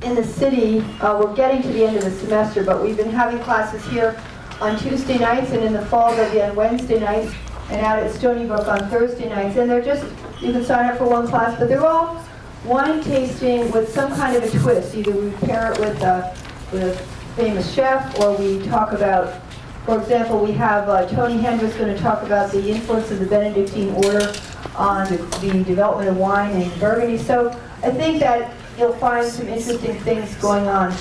in the city, we're getting to the end of the semester, but we've been having classes here on Tuesday nights, and in the fall they'll be on Wednesday nights, and out at Stony Brook on Thursday nights. And they're just, you can sign up for one class, but they're all wine tasting with some kind of a twist. Either we pair it with a famous chef, or we talk about, for example, we have Tony Hendricks going to talk about the influence of the Benedictine order on the development of wine in Burgundy. So I think that you'll find some interesting things going on.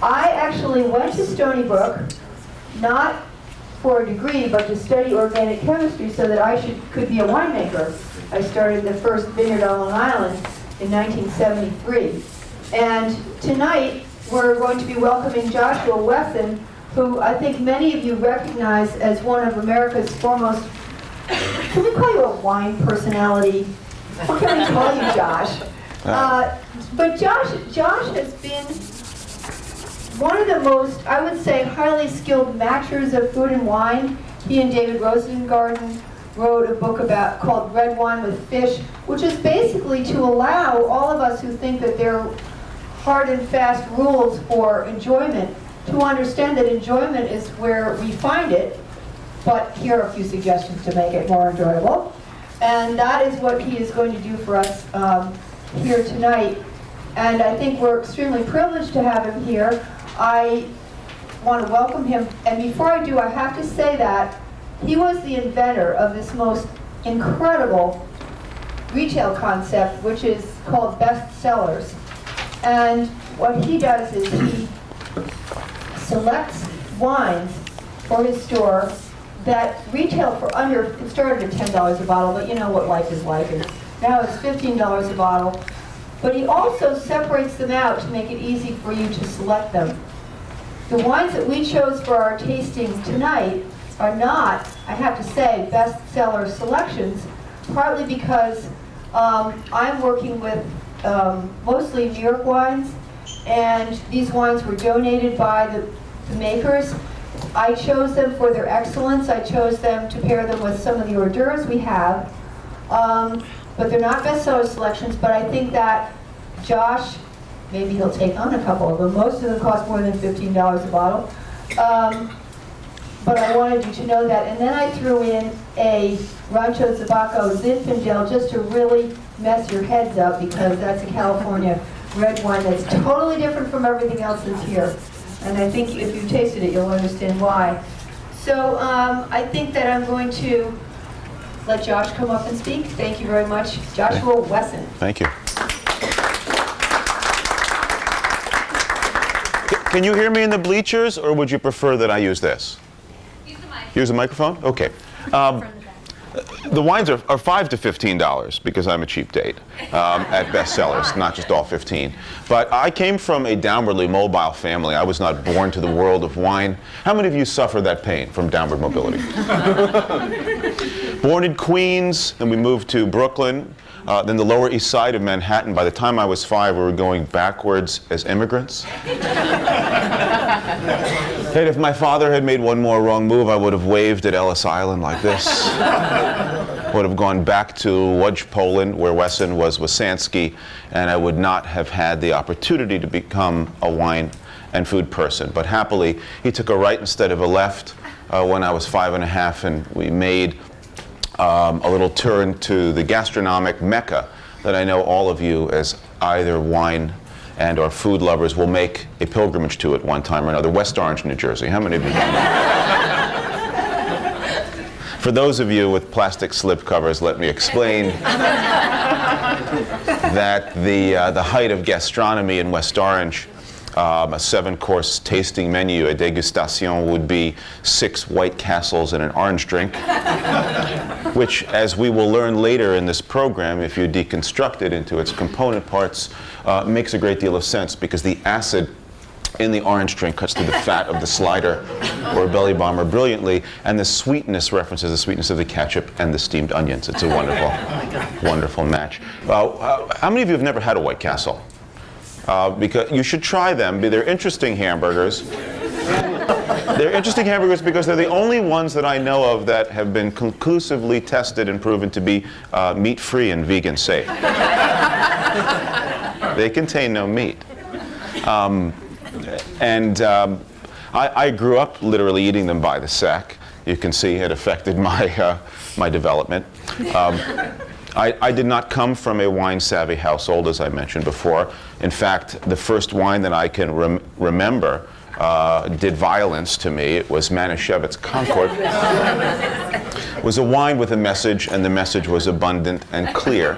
I actually went to Stony Brook, not for a degree, but to study organic chemistry so that I could be a winemaker. I started the first vineyard on Long Island in 1973. And tonight, we're going to be welcoming Joshua Wesson, who I think many of you recognize as one of America's foremost, can we call you a wine personality? What can we call you, Josh? But Josh has been one of the most, I would say, highly skilled matchers of food and wine. He and David Rosengarten wrote a book called Red Wine with Fish, which is basically to allow all of us who think that there are hard and fast rules for enjoyment to understand that enjoyment is where we find it, but here are a few suggestions to make it more enjoyable. And that is what he is going to do for us here tonight. And I think we're extremely privileged to have him here. I want to welcome him. And before I do, I have to say that he was the inventor of this most incredible retail concept, which is called best sellers. And what he does is he selects wines for his store that retail for under, it started at $10 a bottle, but you know what life is like. And now it's $15 a bottle. But he also separates them out to make it easy for you to select them. The wines that we chose for our tastings tonight are not, I have to say, bestseller selections, partly because I'm working with mostly New York wines, and these wines were donated by the makers. I chose them for their excellence. I chose them to pair them with some of the hors d'oeuvres we have. But they're not bestseller selections, but I think that Josh, maybe he'll take on a couple of them. Most of them cost more than $15 a bottle. But I wanted you to know that. And then I threw in a Rancho Zabaco Zinfandel just to really mess your heads up, because that's a California red wine that's totally different from everything else that's here. And I think if you tasted it, you'll understand why. So I think that I'm going to let Josh come up and speak. Thank you very much. Joshua Wesson. Thank you. Can you hear me in the bleachers, or would you prefer that I use this? Use the mic. Use a microphone? Okay. The wines are $5 to $15 because I'm a cheap date at bestsellers, not just all 15. But I came from a downwardly mobile family. I was not born to the world of wine. How many of you suffer that pain from downward mobility? Born in Queens, and we moved to Brooklyn, then the Lower East Side of Manhattan. By the time I was 5, we were going backwards as immigrants. And if my father had made one more wrong move, I would have waved at Ellis Island like this. Would have gone back to Łódź, Poland, where Wesson was Wasansky, and I would not have had the opportunity to become a wine and food person. But happily, he took a right instead of a left when I was 5 and a half, and we made a little turn to the gastronomic mecca that I know all of you, as either wine and or food lovers, will make a pilgrimage to at one time or another. West Orange, New Jersey. How many of you know that? For those of you with plastic slip covers, let me explain that the height of gastronomy in West Orange, a 7-course tasting menu, a degustation, would be 6 White Castles and an orange drink, which, as we will learn later in this program, if you deconstruct it into its component parts, makes a great deal of sense, because the acid in the orange drink cuts through the fat of the slider or belly bomber brilliantly, and the sweetness references the sweetness of the ketchup and the steamed onions. It's a wonderful, wonderful match. How many of you have never had a White Castle? Because you should try them. They're interesting hamburgers. They're interesting hamburgers because they're the only ones that I know of that have been conclusively tested and proven to be meat-free and vegan safe. They contain no meat. I grew up literally eating them by the sack. You can see it affected my, my development. I did not come from a wine-savvy household, as I mentioned before. In fact, the first wine that I can remember did violence to me. It was Manischewitz Concord. It was a wine with a message, and the message was abundant and clear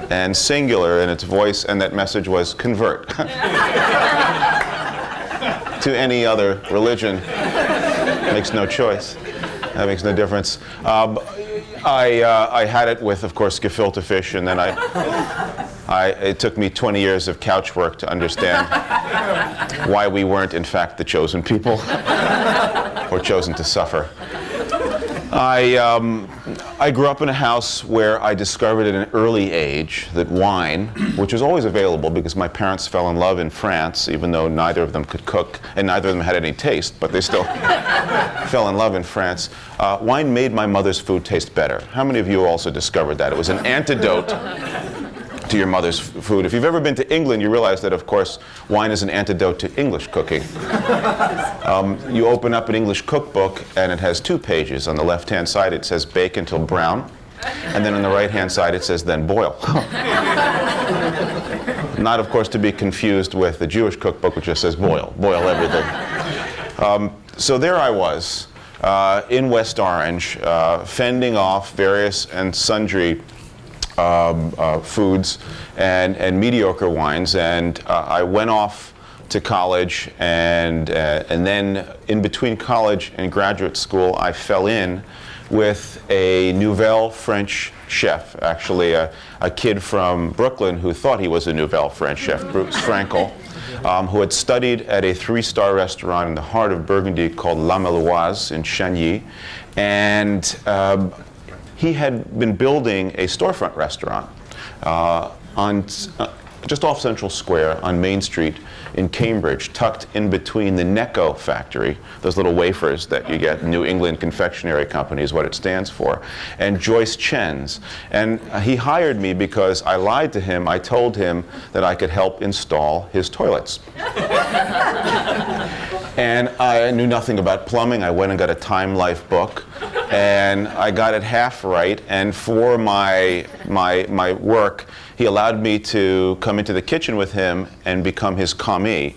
and singular in its voice, and that message was convert to any other religion. Makes no choice. That makes no difference. I had it with, of course, gefilte fish, and then it took me 20 years of couch work to understand why we weren't, in fact, the chosen people or chosen to suffer. I grew up in a house where I discovered at an early age that wine, which was always available because my parents fell in love in France, even though neither of them could cook and neither of them had any taste, but they still fell in love in France. Wine made my mother's food taste better. How many of you also discovered that? It was an antidote to your mother's food. If you've ever been to England, you realize that, of course, wine is an antidote to English cooking. You open up an English cookbook, and it has 2 pages. On the left-hand side, it says bake until brown, and then on the right-hand side, it says then boil. Not, of course, to be confused with the Jewish cookbook, which just says boil everything. So there I was, in West Orange, fending off various and sundry foods and mediocre wines, and I went off to college, and then in between college and graduate school, I fell in with a Nouvelle French chef, actually a kid from Brooklyn who thought he was a Nouvelle French chef, Bruce Frankel, who had studied at a 3-star restaurant in the heart of Burgundy called La Meloise in Chagny, and he had been building a storefront restaurant just off Central Square on Main Street in Cambridge, tucked in between the Necco factory, those little wafers that you get, New England Confectionery Company is what it stands for, and Joyce Chen's. And he hired me because I lied to him. I told him that I could help install his toilets. And I knew nothing about plumbing. I went and got a Time Life book, and I got it half right. And for my work, he allowed me to come into the kitchen with him and become his commis,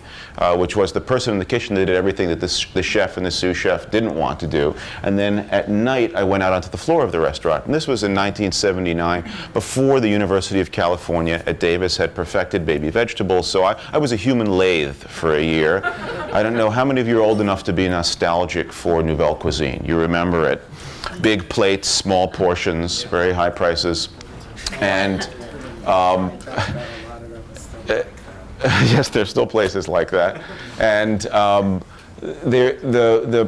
which was the person in the kitchen that did everything that the chef and the sous chef didn't want to do. And then at night, I went out onto the floor of the restaurant. And this was in 1979, before the University of California at Davis had perfected baby vegetables. So I was a human lathe for a year. I don't know how many of you are old enough to be nostalgic for Nouvelle cuisine. You remember it. Big plates, small portions, very high prices. And yes, there's still places like that. And the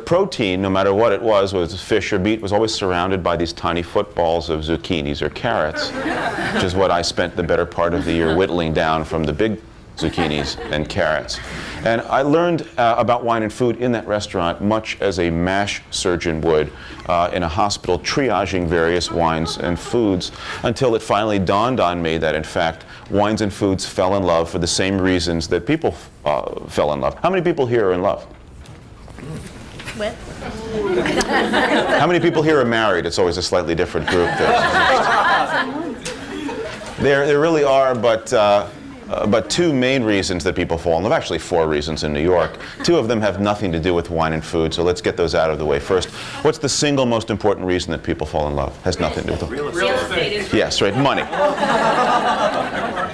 protein, no matter what it was fish or meat, was always surrounded by these tiny footballs of zucchinis or carrots, which is what I spent the better part of the year whittling down from the big zucchinis and carrots. And I learned about wine and food in that restaurant much as a MASH surgeon would in a hospital triaging various wines and foods, until it finally dawned on me that, in fact, wines and foods fell in love for the same reasons that people fell in love. How many people here are in love? With? How many people here are married? It's always a slightly different group. There really are, but 2 main reasons that people fall in love, actually 4 reasons in New York. 2 of them have nothing to do with wine and food, so let's get those out of the way first. What's the single most important reason that people fall in love? Has nothing to do with Real estate. Yes, right, money.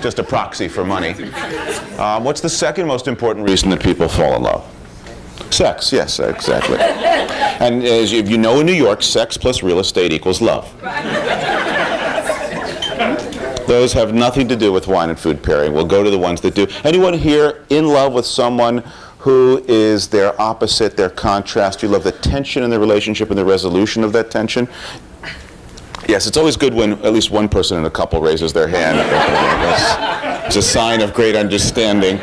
Just a proxy for money. What's the second most important reason that people fall in love? Sex, yes, exactly. And as you know, in New York, sex plus real estate equals love. Those have nothing to do with wine and food pairing. We'll go to the ones that do. Anyone here in love with someone who is their opposite, their contrast? You love the tension in the relationship and the resolution of that tension? Yes, it's always good when at least one person in a couple raises their hand. It's a sign of great understanding.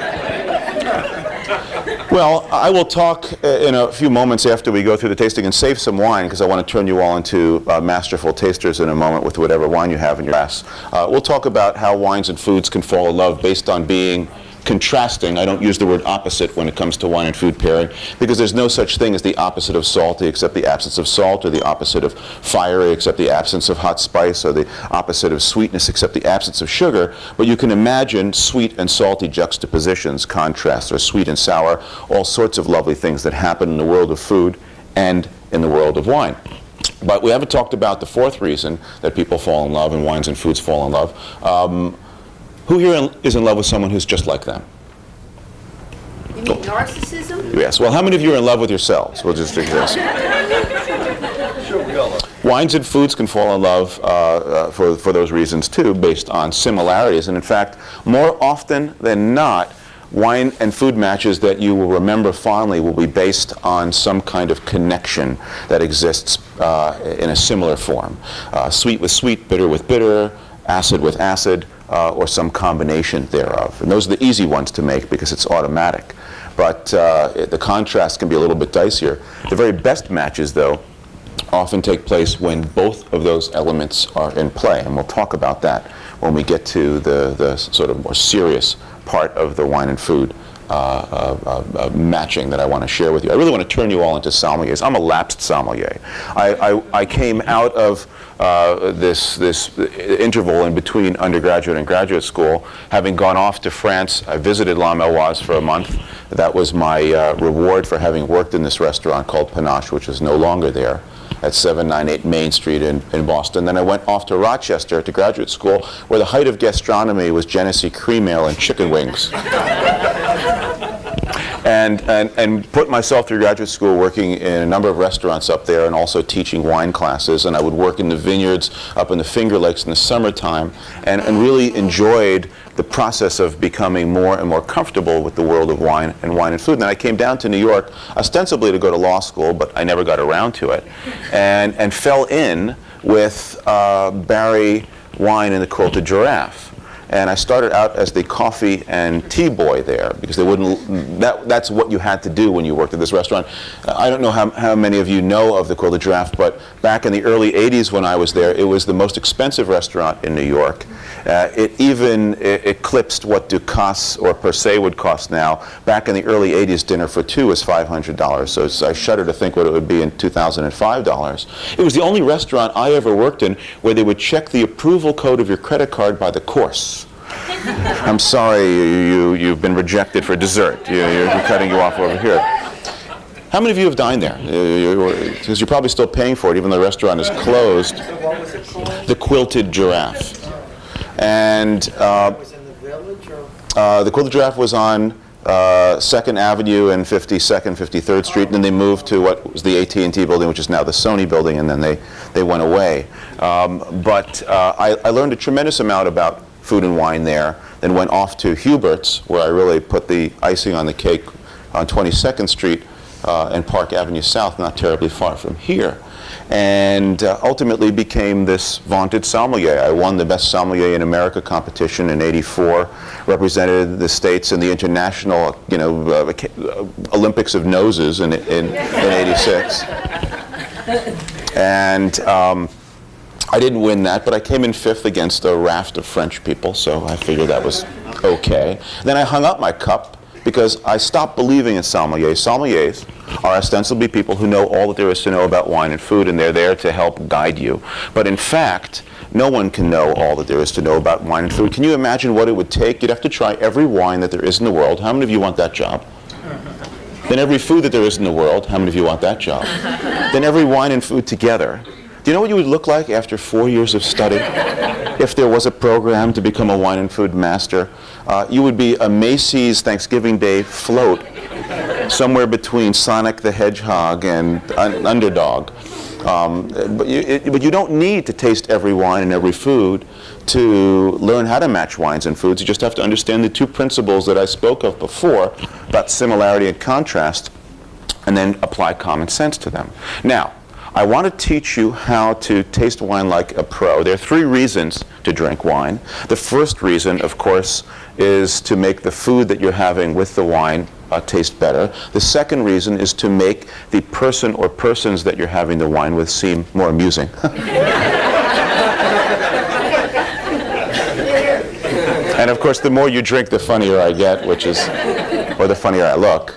Well, I will talk in a few moments after we go through the tasting and save some wine, because I want to turn you all into masterful tasters in a moment with whatever wine you have in your glass. We'll talk about how wines and foods can fall in love based on being contrasting. I don't use the word opposite when it comes to wine and food pairing, because there's no such thing as the opposite of salty except the absence of salt, or the opposite of fiery except the absence of hot spice, or the opposite of sweetness except the absence of sugar. But you can imagine sweet and salty juxtapositions, contrasts, or sweet and sour, all sorts of lovely things that happen in the world of food and in the world of wine. But we haven't talked about the fourth reason that people fall in love and wines and foods fall in love. Who here is in love with someone who's just like them? You mean narcissism? Yes. Well, how many of you are in love with yourselves? We'll just do this. Wines and foods can fall in love for those reasons too, based on similarities. And in fact, more often than not, wine and food matches that you will remember fondly will be based on some kind of connection that exists in a similar form. Sweet with sweet, bitter with bitter, acid with acid, or some combination thereof. And those are the easy ones to make because it's automatic. But the contrast can be a little bit dicier. The very best matches, though, often take place when both of those elements are in play. And we'll talk about that when we get to the sort of more serious part of the wine and food matching that I want to share with you. I really want to turn you all into sommeliers. I'm a lapsed sommelier. I came out of this interval in between undergraduate and graduate school, having gone off to France. I visited La Meloise for a month. That was my reward for having worked in this restaurant called Panache, which is no longer there, at 798 Main Street in Boston. Then I went off to Rochester to graduate school, where the height of gastronomy was Genesee cream ale and chicken wings. And put myself through graduate school working in a number of restaurants up there, and also teaching wine classes. And I would work in the vineyards up in the Finger Lakes in the summertime, and really enjoyed the process of becoming more and more comfortable with the world of wine and food. And then I came down to New York ostensibly to go to law school, but I never got around to it, and fell in with Barry Wine and the Quilted Giraffe. And I started out as the coffee and tea boy there, because they wouldn't. That's what you had to do when you worked at this restaurant. I don't know how many of you know of the Quilted Giraffe, but back in the early 80s when I was there, it was the most expensive restaurant in New York. It even eclipsed what Ducasse or Per Se would cost now. Back in the early 80s, dinner for two was $500. So I shudder to think what it would be in 2005 dollars. It was the only restaurant I ever worked in where they would check the approval code of your credit card by the course. I'm sorry, you've been rejected for dessert. You're cutting you off over here. How many of you have dined there? Because you're probably still paying for it, even though the restaurant is closed. The Quilted Giraffe. And was in the village, or? the Quilted Giraffe was on 2nd Avenue and 52nd, 53rd Street, and then they moved to what was the AT&T building, which is now the Sony building, and then they went away. But I learned a tremendous amount about food and wine there, then went off to Hubert's, where I really put the icing on the cake on 22nd Street and Park Avenue South, not terribly far from here. And ultimately became this vaunted sommelier. I won the Best Sommelier in America competition in '84, represented the States in the international, Olympics of noses in '86. And I didn't win that, but I came in 5th against a raft of French people, so I figured that was okay. Then I hung up my cup because I stopped believing in sommeliers. Sommeliers are ostensibly people who know all that there is to know about wine and food, and they're there to help guide you. But in fact, no one can know all that there is to know about wine and food. Can you imagine what it would take? You'd have to try every wine that there is in the world. How many of you want that job? Then every food that there is in the world. How many of you want that job? Then every wine and food together. Do you know what you would look like after 4 years of study? If there was a program to become a wine and food master, you would be a Macy's Thanksgiving Day float somewhere between Sonic the Hedgehog and Underdog. But you don't need to taste every wine and every food to learn how to match wines and foods. You just have to understand the two principles that I spoke of before about similarity and contrast, and then apply common sense to them. Now, I want to teach you how to taste wine like a pro. There are 3 reasons to drink wine. The first reason, of course, is to make the food that you're having with the wine taste better. The second reason is to make the person or persons that you're having the wine with seem more amusing. And of course, the more you drink, the funnier I get, or the funnier I look.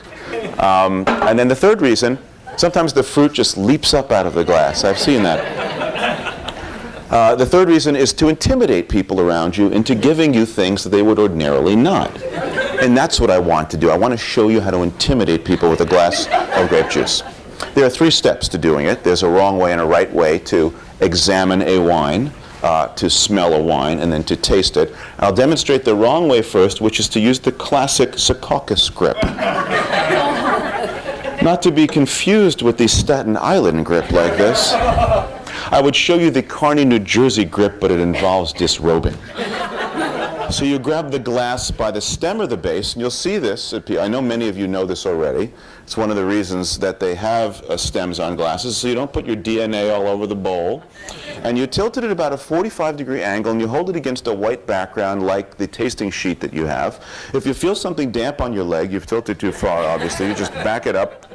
And then the third reason, sometimes the fruit just leaps up out of the glass. I've seen that. The third reason is to intimidate people around you into giving you things that they would ordinarily not. And that's what I want to do. I want to show you how to intimidate people with a glass of grape juice. There are 3 steps to doing it. There's a wrong way and a right way to examine a wine, to smell a wine, and then to taste it. I'll demonstrate the wrong way first, which is to use the classic Secaucus grip. Not to be confused with the Staten Island grip like this. I would show you the Kearney, New Jersey grip, but it involves disrobing. So you grab the glass by the stem or the base, and you'll see this. I know many of you know this already. It's one of the reasons that they have stems on glasses, so you don't put your DNA all over the bowl. And you tilt it at about a 45-degree angle, and you hold it against a white background like the tasting sheet that you have. If you feel something damp on your leg, you've tilted too far, obviously. You just back it up.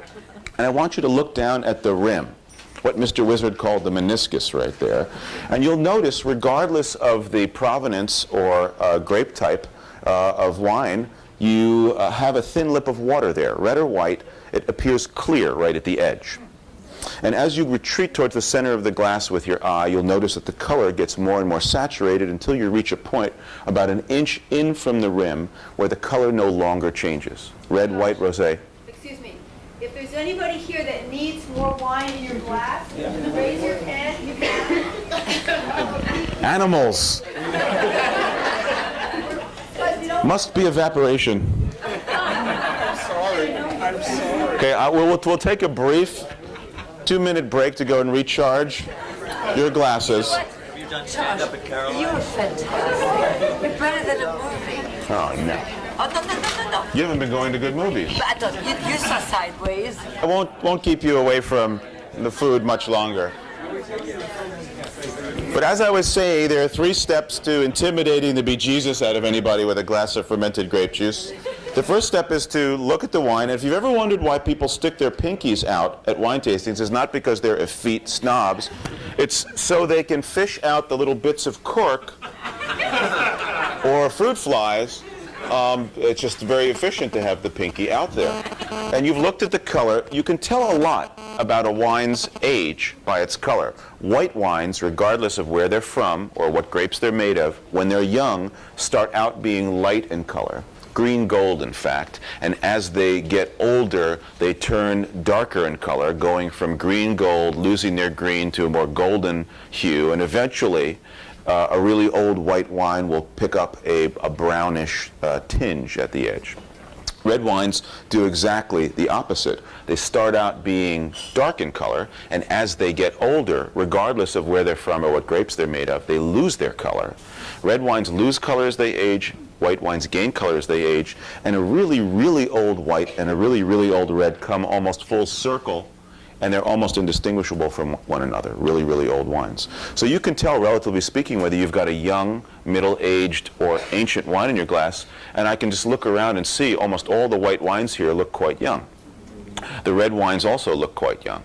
And I want you to look down at the rim, what Mr. Wizard called the meniscus right there. And you'll notice, regardless of the provenance or grape type of wine, you have a thin lip of water there, red or white. It appears clear right at the edge. And as you retreat towards the center of the glass with your eye, you'll notice that the color gets more and more saturated until you reach a point about an inch in from the rim where the color no longer changes. Red, white, rosé. Excuse me. If there's anybody here that needs more wine in your glass, raise your hand. You can. Animals. Must be evaporation. I'm sorry. Okay, we'll take a brief 2-minute break to go and recharge your glasses. Have you done stand-up at Carolina? You're fantastic. You're better than a movie. Oh, no. Oh, no. You haven't been going to good movies. But I thought you saw Sideways. I won't keep you away from the food much longer. But as I was saying, there are 3 steps to intimidating the bejesus out of anybody with a glass of fermented grape juice. The first step is to look at the wine. And if you've ever wondered why people stick their pinkies out at wine tastings, it's not because they're effete snobs. It's so they can fish out the little bits of cork or fruit flies. It's just very efficient to have the pinky out there. And you've looked at the color. You can tell a lot about a wine's age by its color. White wines, regardless of where they're from or what grapes they're made of, when they're young, start out being light in color. Green gold, in fact. And as they get older, they turn darker in color, going from green gold, losing their green to a more golden hue. And eventually, a really old white wine will pick up a brownish tinge at the edge. Red wines do exactly the opposite. They start out being dark in color, and as they get older, regardless of where they're from or what grapes they're made of, they lose their color. Red wines lose color as they age, white wines gain color as they age, and a really, really old white and a really, really old red come almost full circle, and they're almost indistinguishable from one another, really, really old wines. So you can tell, relatively speaking, whether you've got a young, middle-aged, or ancient wine in your glass, and I can just look around and see almost all the white wines here look quite young. The red wines also look quite young.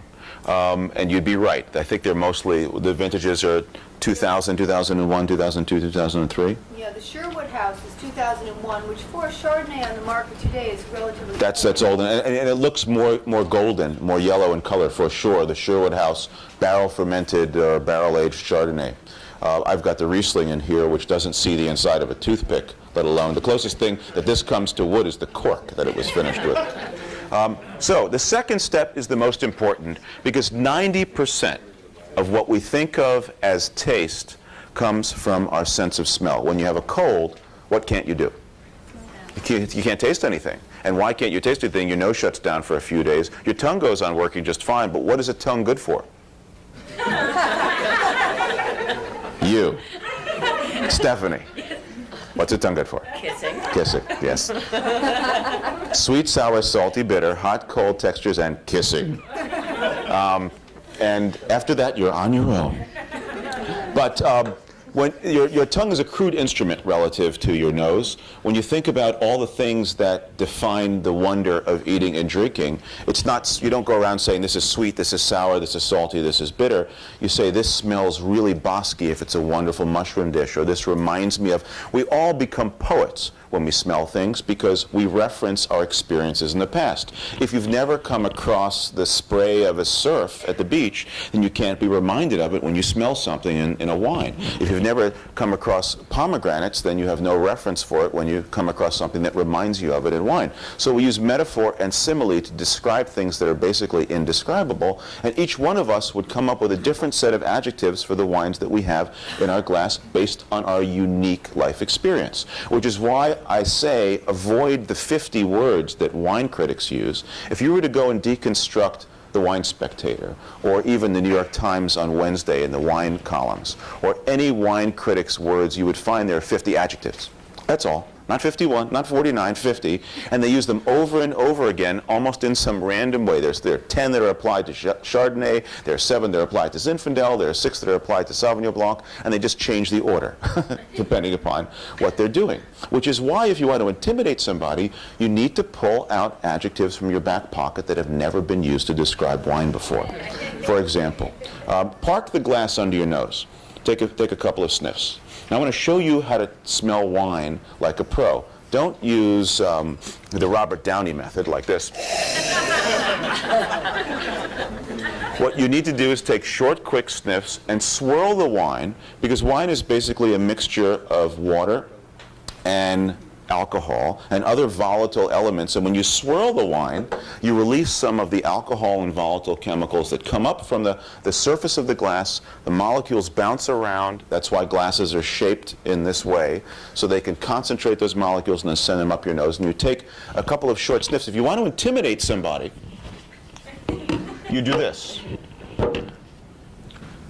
And you'd be right. I think they're mostly, the vintages are 2000, 2001, 2002, 2003. Yeah, the Sherwood House is 2001, which for a Chardonnay on the market today is relatively. That's old, and it looks more golden, more yellow in color for sure. The Sherwood House barrel fermented or barrel aged Chardonnay. I've got the Riesling in here, which doesn't see the inside of a toothpick, let alone the closest thing that this comes to wood is the cork that it was finished with. So the second step is the most important, because 90% of what we think of as taste comes from our sense of smell. When you have a cold, what can't you do? You can't taste anything. And why can't you taste anything? Your nose shuts down for a few days. Your tongue goes on working just fine, but what is a tongue good for? You. Stephanie. What's a tongue good for? Kissing. Kissing, yes. Sweet, sour, salty, bitter, hot, cold textures, and kissing. And after that, you're on your own. But When your tongue is a crude instrument relative to your nose. When you think about all the things that define the wonder of eating and drinking, it's not, you don't go around saying this is sweet, this is sour, this is salty, this is bitter. You say this smells really bosky if it's a wonderful mushroom dish, or this reminds me of. We all become poets when we smell things because we reference our experiences in the past. If you've never come across the spray of a surf at the beach, then you can't be reminded of it when you smell something in a wine. If you've never come across pomegranates, then you have no reference for it when you come across something that reminds you of it in wine. So we use metaphor and simile to describe things that are basically indescribable, and each one of us would come up with a different set of adjectives for the wines that we have in our glass based on our unique life experience, which is why I say avoid the 50 words that wine critics use. If you were to go and deconstruct the Wine Spectator, or even the New York Times on Wednesday in the wine columns, or any wine critic's words, you would find there are 50 adjectives. That's all. Not 51, not 49, 50, and they use them over and over again, almost in some random way. There are 10 that are applied to Chardonnay, there are 7 that are applied to Zinfandel, there are 6 that are applied to Sauvignon Blanc, and they just change the order, depending upon what they're doing. Which is why, if you want to intimidate somebody, you need to pull out adjectives from your back pocket that have never been used to describe wine before. For example, park the glass under your nose. Take a couple of sniffs. Now I want to show you how to smell wine like a pro. Don't use the Robert Downey method like this. What you need to do is take short, quick sniffs and swirl the wine, because wine is basically a mixture of water and alcohol and other volatile elements, and when you swirl the wine, you release some of the alcohol and volatile chemicals that come up from the surface of the glass. The molecules bounce around. That's why glasses are shaped in this way, so they can concentrate those molecules and then send them up your nose. And you take a couple of short sniffs. If you want to intimidate somebody, you do this.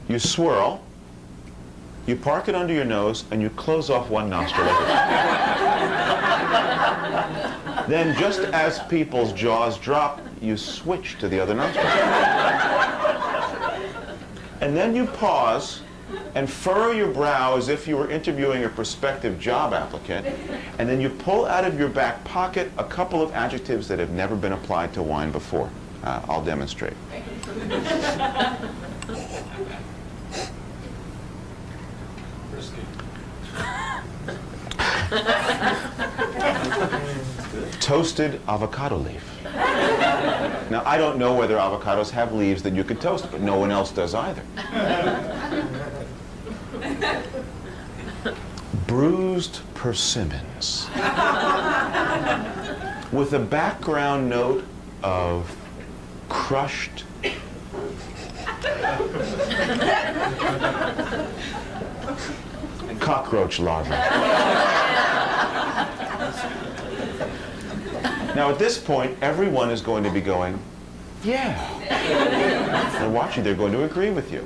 You swirl, you park it under your nose, and you close off one nostril. Then, just as people's jaws drop, you switch to the other nostril. And then you pause and furrow your brow as if you were interviewing a prospective job applicant, and then you pull out of your back pocket a couple of adjectives that have never been applied to wine before. I'll demonstrate. Toasted avocado leaf. Now, I don't know whether avocados have leaves that you could toast, but no one else does either. Bruised persimmons. With a background note of crushed cockroach larvae. Now at this point, everyone is going to be going, yeah. They're watching, they're going to agree with you.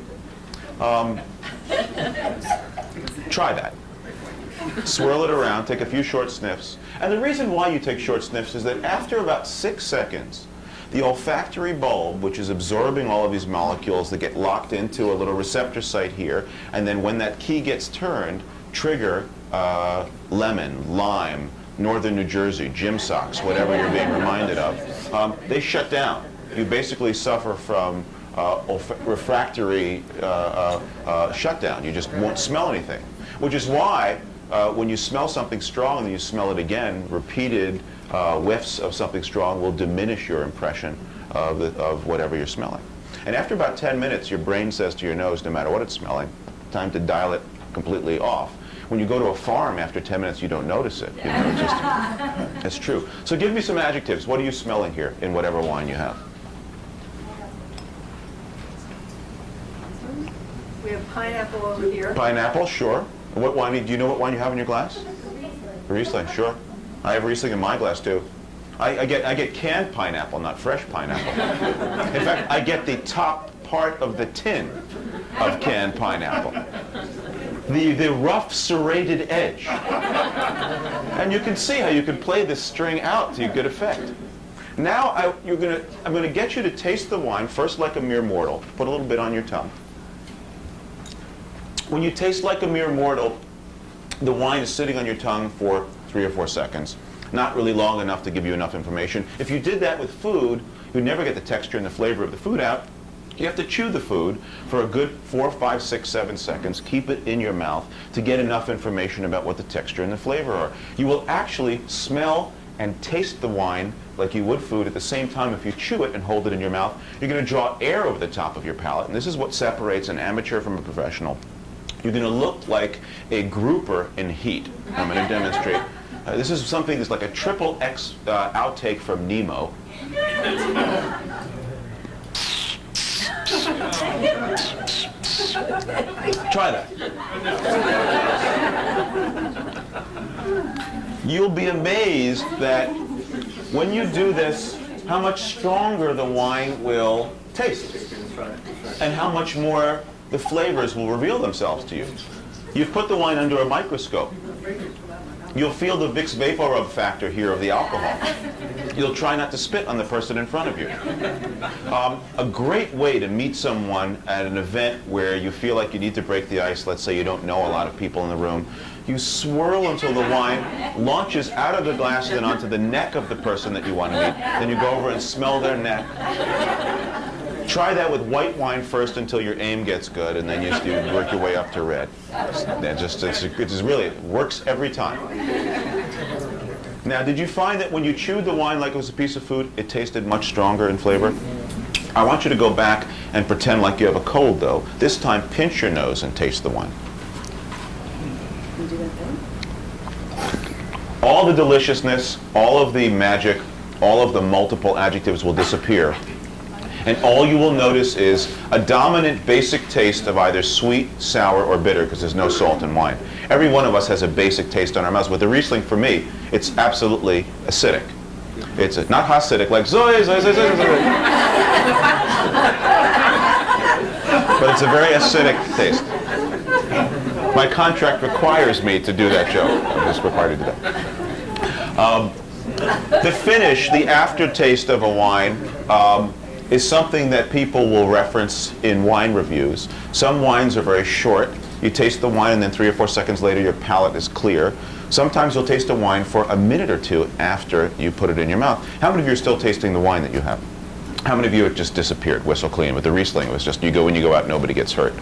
Try that. Swirl it around, take a few short sniffs. And the reason why you take short sniffs is that after about 6 seconds, the olfactory bulb, which is absorbing all of these molecules that get locked into a little receptor site here, and then when that key gets turned, trigger lemon, lime, northern New Jersey, gym socks, whatever you're being reminded of, they shut down. You basically suffer from refractory shutdown. You just won't smell anything, which is why when you smell something strong and then you smell it again, repeated whiffs of something strong will diminish your impression of whatever you're smelling. And after about 10 minutes, your brain says to your nose, no matter what it's smelling, time to dial it completely off. When you go to a farm, after 10 minutes, you don't notice it. You know, it's just, it's true. So give me some adjectives. What are you smelling here in whatever wine you have? We have pineapple over here. Pineapple, sure. What wine? Do you know what wine you have in your glass? Riesling, sure. I have Riesling in my glass too. I get canned pineapple, not fresh pineapple. In fact, I get the top part of the tin of canned pineapple. The rough serrated edge. And you can see how you can play this string out to good effect. Now I'm going to get you to taste the wine, first like a mere mortal. Put a little bit on your tongue. When you taste like a mere mortal, the wine is sitting on your tongue for 3 or 4 seconds. Not really long enough to give you enough information. If you did that with food, you'd never get the texture and the flavor of the food out. You have to chew the food for a good 4, 5, 6, 7 seconds. Keep it in your mouth to get enough information about what the texture and the flavor are. You will actually smell and taste the wine like you would food at the same time. If you chew it and hold it in your mouth, you're going to draw air over the top of your palate. And this is what separates an amateur from a professional. You're going to look like a grouper in heat. I'm going to demonstrate. This is something that's like a triple X outtake from Nemo. Try that. You'll be amazed that when you do this, how much stronger the wine will taste and how much more the flavors will reveal themselves to you. You've put the wine under a microscope. You'll feel the Vicks VapoRub factor here of the alcohol. You'll try not to spit on the person in front of you. A great way to meet someone at an event where you feel like you need to break the ice, let's say you don't know a lot of people in the room, you swirl until the wine launches out of the glass and then onto the neck of the person that you want to meet. Then you go over and smell their neck. Try that with white wine first until your aim gets good, and then you work your way up to red. It works every time. Now, did you find that when you chewed the wine like it was a piece of food, it tasted much stronger in flavor? I want you to go back and pretend like you have a cold, though. This time, pinch your nose and taste the wine. All the deliciousness, all of the magic, all of the multiple adjectives will disappear. And all you will notice is a dominant basic taste of either sweet, sour, or bitter, because there's no salt in wine. Every one of us has a basic taste on our mouths. With the Riesling, for me, it's absolutely acidic. It's not Hasidic, like zoy, zoy, zoy, zoy, zoy. But it's a very acidic taste. My contract requires me to do that joke. I'm just required to do that. The finish, the aftertaste of a wine, is something that people will reference in wine reviews. Some wines are very short. You taste the wine and then 3 or 4 seconds later your palate is clear. Sometimes you'll taste a wine for a minute or two after you put it in your mouth. How many of you are still tasting the wine that you have? How many of you it just disappeared, whistle clean? With the Riesling, it was just you go in, you go out, nobody gets hurt.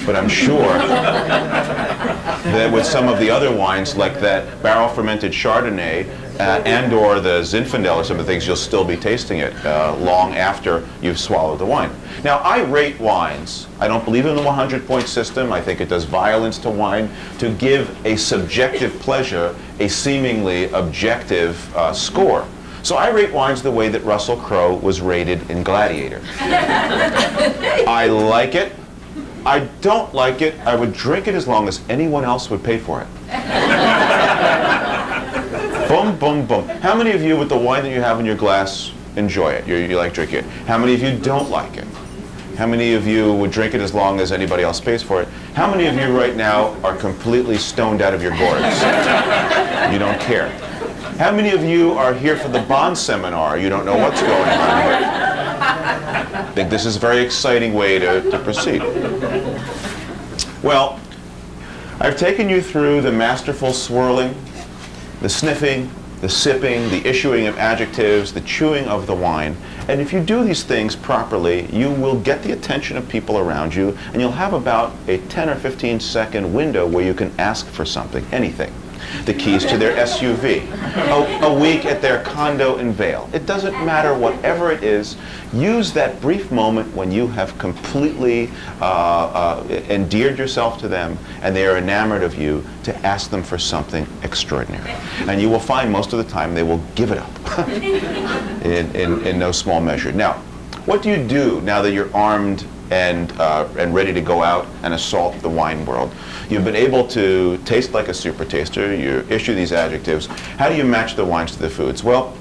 But I'm sure that with some of the other wines, like that barrel fermented Chardonnay, and or the Zinfandel or some of the things, you'll still be tasting it long after you've swallowed the wine. Now, I rate wines. I don't believe in the 100-point system. I think it does violence to wine to give a subjective pleasure a seemingly objective score. So I rate wines the way that Russell Crowe was rated in Gladiator. I like it. I don't like it. I would drink it as long as anyone else would pay for it. Boom, boom, boom. How many of you, with the wine that you have in your glass, enjoy it? You like drinking it? How many of you don't like it? How many of you would drink it as long as anybody else pays for it? How many of you right now are completely stoned out of your gourds? You don't care. How many of you are here for the bond seminar? You don't know what's going on here. I think this is a very exciting way to proceed. Well, I've taken you through the masterful swirling, the sniffing, the sipping, the issuing of adjectives, the chewing of the wine. And if you do these things properly, you will get the attention of people around you, and you'll have about a 10 or 15 second window where you can ask for something, anything. The keys to their SUV, a week at their condo in Vail. It doesn't matter, whatever it is, use that brief moment when you have completely endeared yourself to them and they are enamored of you to ask them for something extraordinary. And you will find most of the time they will give it up in no small measure. Now, what do you do now that you're armed and ready to go out and assault the wine world? You've been able to taste like a super taster. You issue these adjectives. How do you match the wines to the foods? Well,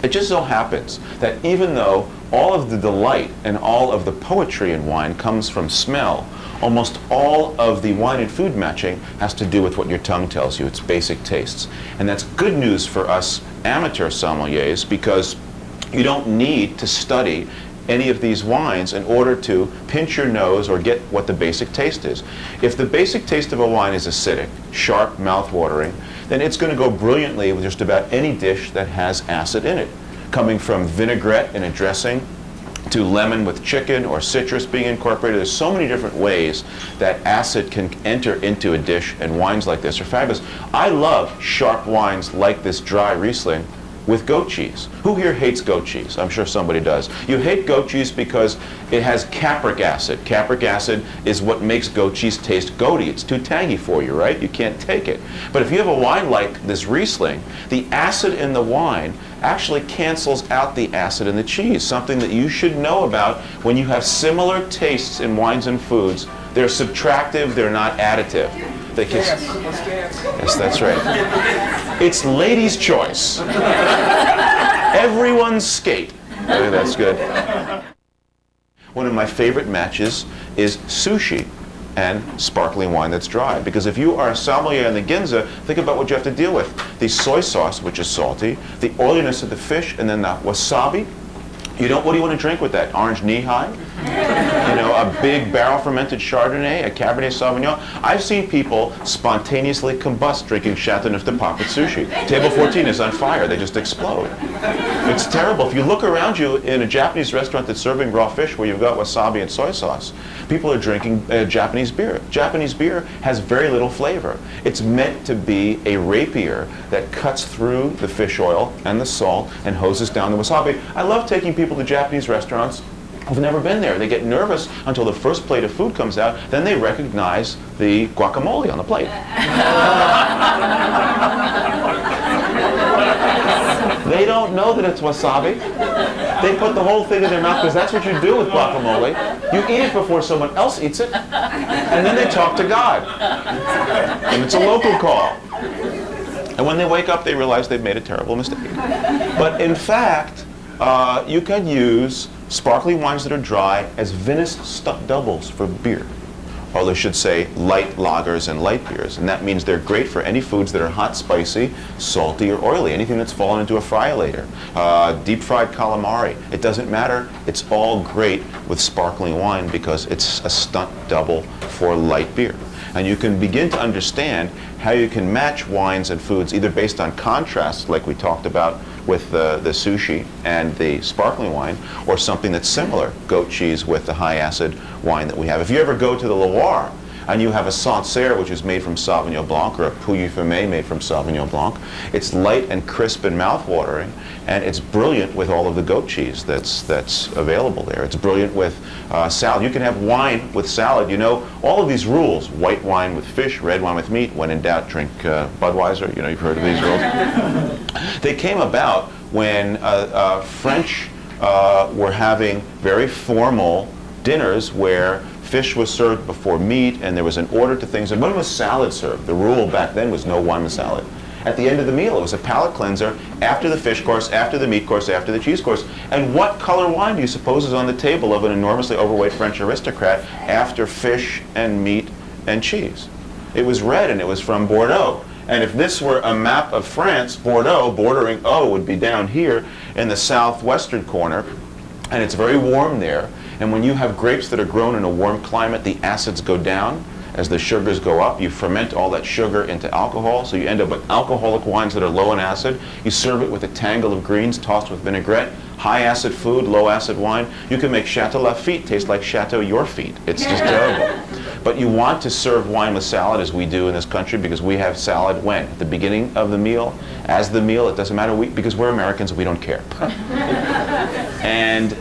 it just so happens that even though all of the delight and all of the poetry in wine comes from smell, almost all of the wine and food matching has to do with what your tongue tells you, its basic tastes. And that's good news for us amateur sommeliers, because you don't need to study any of these wines in order to pinch your nose or get what the basic taste is. If the basic taste of a wine is acidic, sharp, mouth-watering, then it's going to go brilliantly with just about any dish that has acid in it, coming from vinaigrette in a dressing to lemon with chicken or citrus being incorporated. There's so many different ways that acid can enter into a dish, and wines like this are fabulous. I love sharp wines like this dry Riesling with goat cheese. Who here hates goat cheese? I'm sure somebody does. You hate goat cheese because it has capric acid. Capric acid is what makes goat cheese taste goaty. It's too tangy for you, right? You can't take it. But if you have a wine like this Riesling, the acid in the wine actually cancels out the acid in the cheese, something that you should know about when you have similar tastes in wines and foods. They're subtractive, they're not additive. They can, yes, that's right. It's ladies' choice. Everyone's skate. Okay, that's good. One of my favorite matches is sushi and sparkling wine that's dry. Because if you are a sommelier in the Ginza, think about what you have to deal with. The soy sauce, which is salty, the oiliness of the fish, and then the wasabi. What do you want to drink with that? Orange knee-high? A big barrel-fermented Chardonnay, a Cabernet Sauvignon. I've seen people spontaneously combust drinking Chateauneuf de Pape with sushi. Table 14 is on fire. They just explode. It's terrible. If you look around you in a Japanese restaurant that's serving raw fish where you've got wasabi and soy sauce, people are drinking Japanese beer. Japanese beer has very little flavor. It's meant to be a rapier that cuts through the fish oil and the salt and hoses down the wasabi. I love taking people to Japanese restaurants who've never been there. They get nervous until the first plate of food comes out, then they recognize the guacamole on the plate. They don't know that it's wasabi. They put the whole thing in their mouth because that's what you do with guacamole. You eat it before someone else eats it, and then they talk to God. And it's a local call. And when they wake up, they realize they've made a terrible mistake. But in fact, you can use sparkling wines that are dry as Venice stuck doubles for beer. Or they should say light lagers and light beers. And that means they're great for any foods that are hot, spicy, salty, or oily. Anything that's fallen into a fry-later. Deep fried calamari. It doesn't matter. It's all great with sparkling wine because it's a stunt double for light beer. And you can begin to understand how you can match wines and foods either based on contrasts like we talked about with the sushi and the sparkling wine, or something that's similar, goat cheese with the high acid wine that we have. If you ever go to the Loire and you have a Sancerre, which is made from Sauvignon Blanc, or a Pouilly Fumé made from Sauvignon Blanc, it's light and crisp and mouth-watering, and it's brilliant with all of the goat cheese that's available there. It's brilliant with salad. You can have wine with salad. All of these rules, white wine with fish, red wine with meat. When in doubt, drink Budweiser. You've heard of these rules. They came about when French were having very formal dinners where fish was served before meat, and there was an order to things. And when was salad served? The rule back then was no wine with salad. At the end of the meal, it was a palate cleanser after the fish course, after the meat course, after the cheese course. And what color wine do you suppose is on the table of an enormously overweight French aristocrat after fish and meat and cheese? It was red, and it was from Bordeaux. And if this were a map of France, Bordeaux, bordering O, would be down here in the southwestern corner, and it's very warm there. And when you have grapes that are grown in a warm climate, the acids go down. As the sugars go up, you ferment all that sugar into alcohol, so you end up with alcoholic wines that are low in acid. You serve it with a tangle of greens tossed with vinaigrette. High acid food, low acid wine. You can make Chateau Lafite taste like Chateau Your Feet. It's just terrible. But you want to serve wine with salad, as we do in this country, because we have salad when? At the beginning of the meal, as the meal, it doesn't matter, because we're Americans, we don't care. And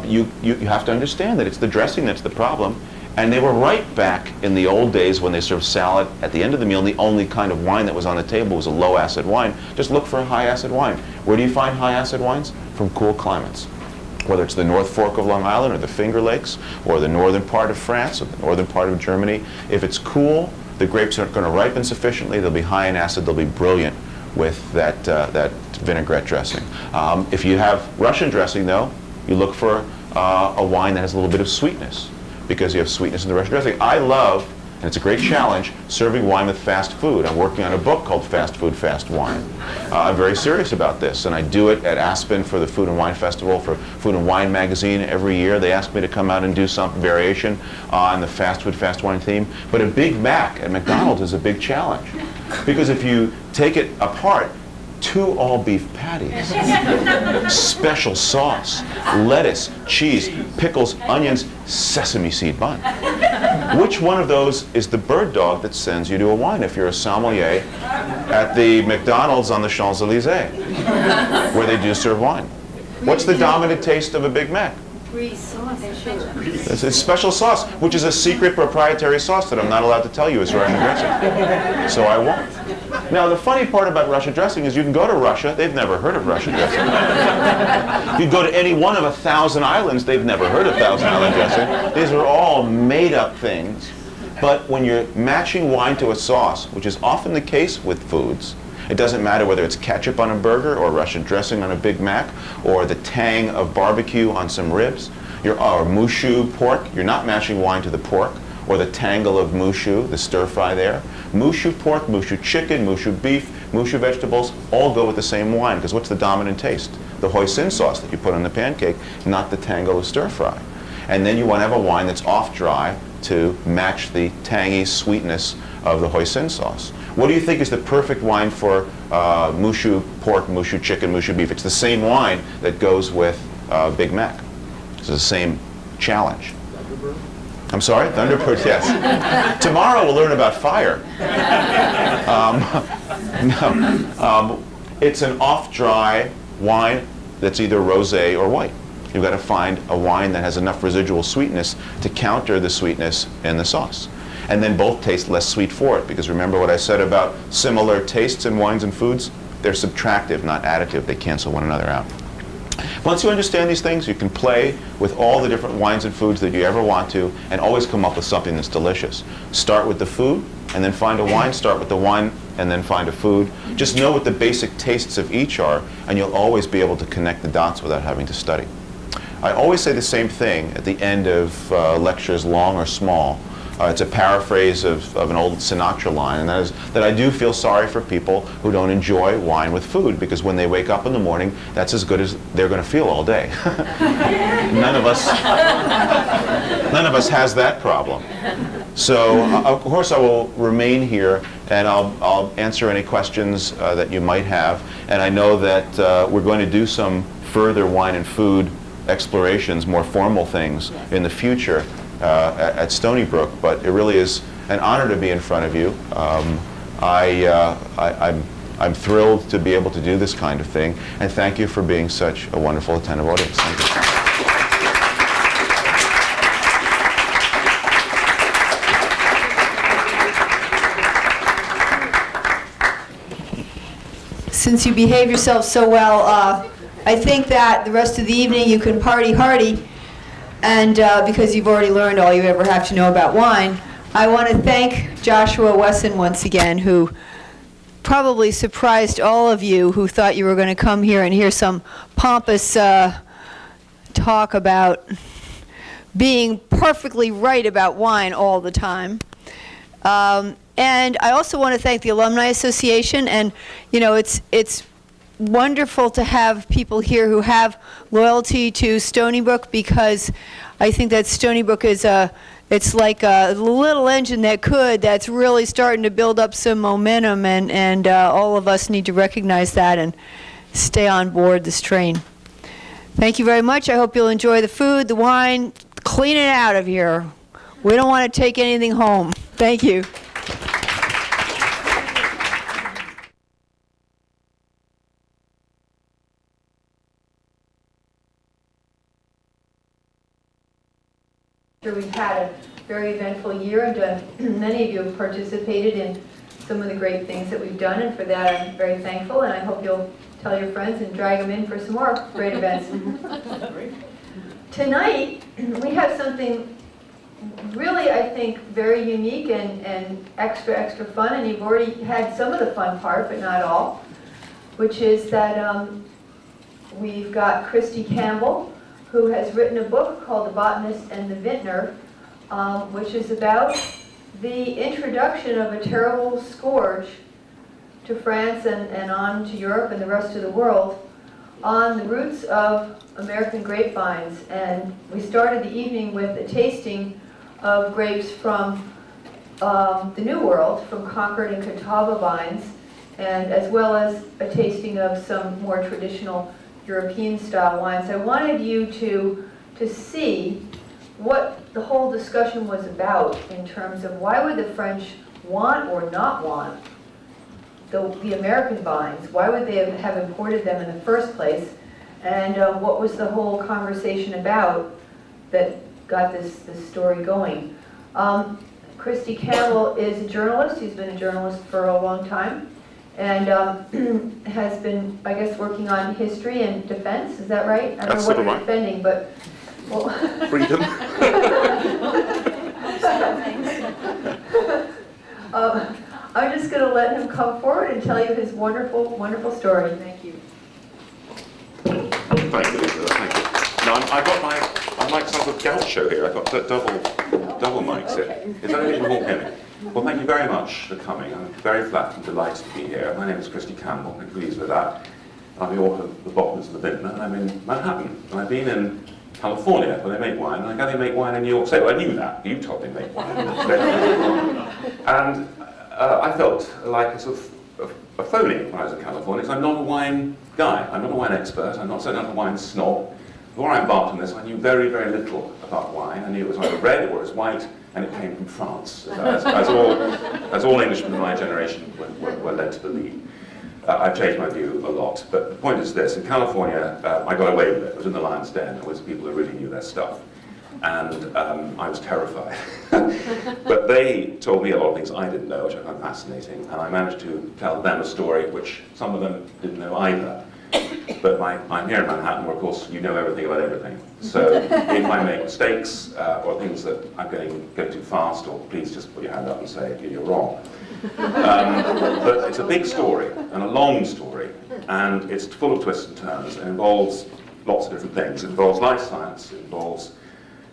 you have to understand that it's the dressing that's the problem. And they were right back in the old days when they served salad at the end of the meal, and the only kind of wine that was on the table was a low-acid wine. Just look for a high-acid wine. Where do you find high-acid wines? From cool climates. Whether it's the North Fork of Long Island, or the Finger Lakes, or the northern part of France, or the northern part of Germany. If it's cool, the grapes aren't going to ripen sufficiently. They'll be high in acid. They'll be brilliant with that vinaigrette dressing. If you have Russian dressing, though, you look for a wine that has a little bit of sweetness, because you have sweetness in the Russian dressing. I love And it's a great challenge, serving wine with fast food. I'm working on a book called Fast Food, Fast Wine. I'm very serious about this, and I do it at Aspen for the Food and Wine Festival, for Food and Wine magazine every year. They ask me to come out and do some variation on the Fast Food, Fast Wine theme. But a Big Mac at McDonald's is a big challenge, because if you take it apart, 2 all-beef patties, special sauce, lettuce, cheese, pickles, onions, sesame seed bun. Which one of those is the bird dog that sends you to a wine if you're a sommelier at the McDonald's on the Champs-Élysées, where they do serve wine? What's the dominant taste of a Big Mac? It's special sauce, which is a secret proprietary sauce that I'm not allowed to tell you is Russian dressing. So I won't. Now, the funny part about Russian dressing is you can go to Russia, they've never heard of Russian dressing. You go to any one of 1,000 islands, they've never heard of Thousand Island dressing. These are all made-up things. But when you're matching wine to a sauce, which is often the case with foods, it doesn't matter whether it's ketchup on a burger or Russian dressing on a Big Mac or the tang of barbecue on some ribs, or mushu pork. You're not matching wine to the pork or the tangle of mushu, the stir fry there. Mushu pork, mushu chicken, mushu beef, mushu vegetables all go with the same wine, because what's the dominant taste? The hoisin sauce that you put on the pancake, not the tangle of stir fry. And then you want to have a wine that's off dry to match the tangy sweetness of the hoisin sauce. What do you think is the perfect wine for mushu pork, mushu chicken, mushu beef? It's the same wine that goes with Big Mac. It's the same challenge. Thunderbird? I'm sorry? Thunderbird, yes. Tomorrow we'll learn about fire. It's an off-dry wine that's either rosé or white. You've got to find a wine that has enough residual sweetness to counter the sweetness in the sauce. And then both taste less sweet for it, because remember what I said about similar tastes in wines and foods? They're subtractive, not additive. They cancel one another out. Once you understand these things, you can play with all the different wines and foods that you ever want to, and always come up with something that's delicious. Start with the food, and then find a wine. Start with the wine, and then find a food. Just know what the basic tastes of each are, and you'll always be able to connect the dots without having to study. I always say the same thing at the end of lectures, long or small. It's a paraphrase of an old Sinatra line, and that is that I do feel sorry for people who don't enjoy wine with food, because when they wake up in the morning, that's as good as they're going to feel all day. None of us has that problem. So, of course, I will remain here, and I'll answer any questions that you might have. And I know that we're going to do some further wine and food explorations, more formal things in the future. At Stony Brook, but it really is an honor to be in front of you. I'm thrilled to be able to do this kind of thing, and thank you for being such a wonderful attentive audience. Thank you. Since you behave yourself so well, I think that the rest of the evening you can party hardy. And because you've already learned all you ever have to know about wine, I want to thank Joshua Wesson once again, who probably surprised all of you who thought you were going to come here and hear some pompous talk about being perfectly right about wine all the time. And I also want to thank the Alumni Association, and you know, it's wonderful to have people here who have loyalty to Stony Brook, because I think that Stony Brook is it's like a little engine that's really starting to build up some momentum, and all of us need to recognize that and stay on board this train. Thank you very much. I hope you'll enjoy the food, the wine. Clean it out of here. We don't want to take anything home. Thank you. We've had a very eventful year, and many of you have participated in some of the great things that we've done, and for that I'm very thankful, and I hope you'll tell your friends and drag them in for some more great events. Tonight, we have something really, I think, very unique and extra fun, and you've already had some of the fun part, but not all, which is that we've got Christy Campbell, who has written a book called The Botanist and the Vintner, which is about the introduction of a terrible scourge to France and on to Europe and the rest of the world on the roots of American grapevines. And we started the evening with a tasting of grapes from the New World, from Concord and Catawba vines, and as well as a tasting of some more traditional European-style wines. I wanted you to see what the whole discussion was about in terms of why would the French want or not want the American vines? Why would they have imported them in the first place? And what was the whole conversation about that got this story going? Christy Campbell is a journalist. He's been a journalist for a long time, and has been, I guess, working on history and defense. Is that right? I don't That's know what sort of you're right. defending, but well, Freedom. I'm just going to let him come forward and tell you his wonderful, wonderful story. Thank you. Thank you, Lisa. Thank you. Now, I'm like some sort of gaucho here. I've got double mics here. Is that anything you won't hear me? Well, thank you very much for coming. I'm very flattered and delighted to be here. My name is Christy Campbell. I'm pleased with that. I'm the author of The Botanist of the Vintner, and I'm in Manhattan. And I've been in California where they make wine, and I gather they make wine in New York State. Well, I knew that. You told me they make wine in New York State. And I felt like a sort of a phony when I was in California, because I'm not a wine guy. I'm not a wine expert. I'm not certainly not a wine snob. Before I embarked on this, I knew very, very little about wine. I knew it was either red or it was white, and it came from France, as all Englishmen of my generation were led to believe. I've changed my view a lot, but the point is this: in California, I got away with it. It was in the lion's den. It was people who really knew their stuff, and I was terrified. But they told me a lot of things I didn't know, which I found fascinating, and I managed to tell them a story which some of them didn't know either. But I'm here in Manhattan, where of course you know everything about everything. So if I make mistakes or things that I'm going too fast, or please just put your hand up and say you're wrong. But it's a big story and a long story, and it's full of twists and turns. It involves lots of different things. It involves life science, it involves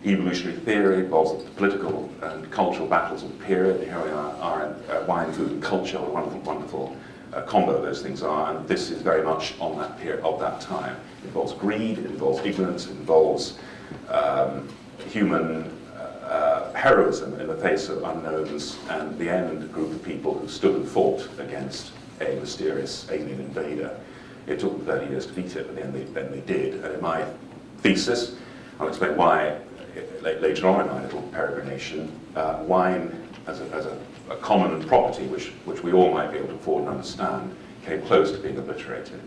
evolutionary theory, it involves the political and cultural battles of the period. Here we are in wine, food, and culture, a wonderful, wonderful combo those things are, and this is very much on that period of that time. It involves greed, it involves ignorance, it involves human heroism in the face of unknowns, and the end group of people who stood and fought against a mysterious alien invader. It took them 30 years to beat it, but then they did. And in my thesis, I'll explain why later on in my little peregrination, wine as a common property which we all might be able to afford and understand came close to being obliterated.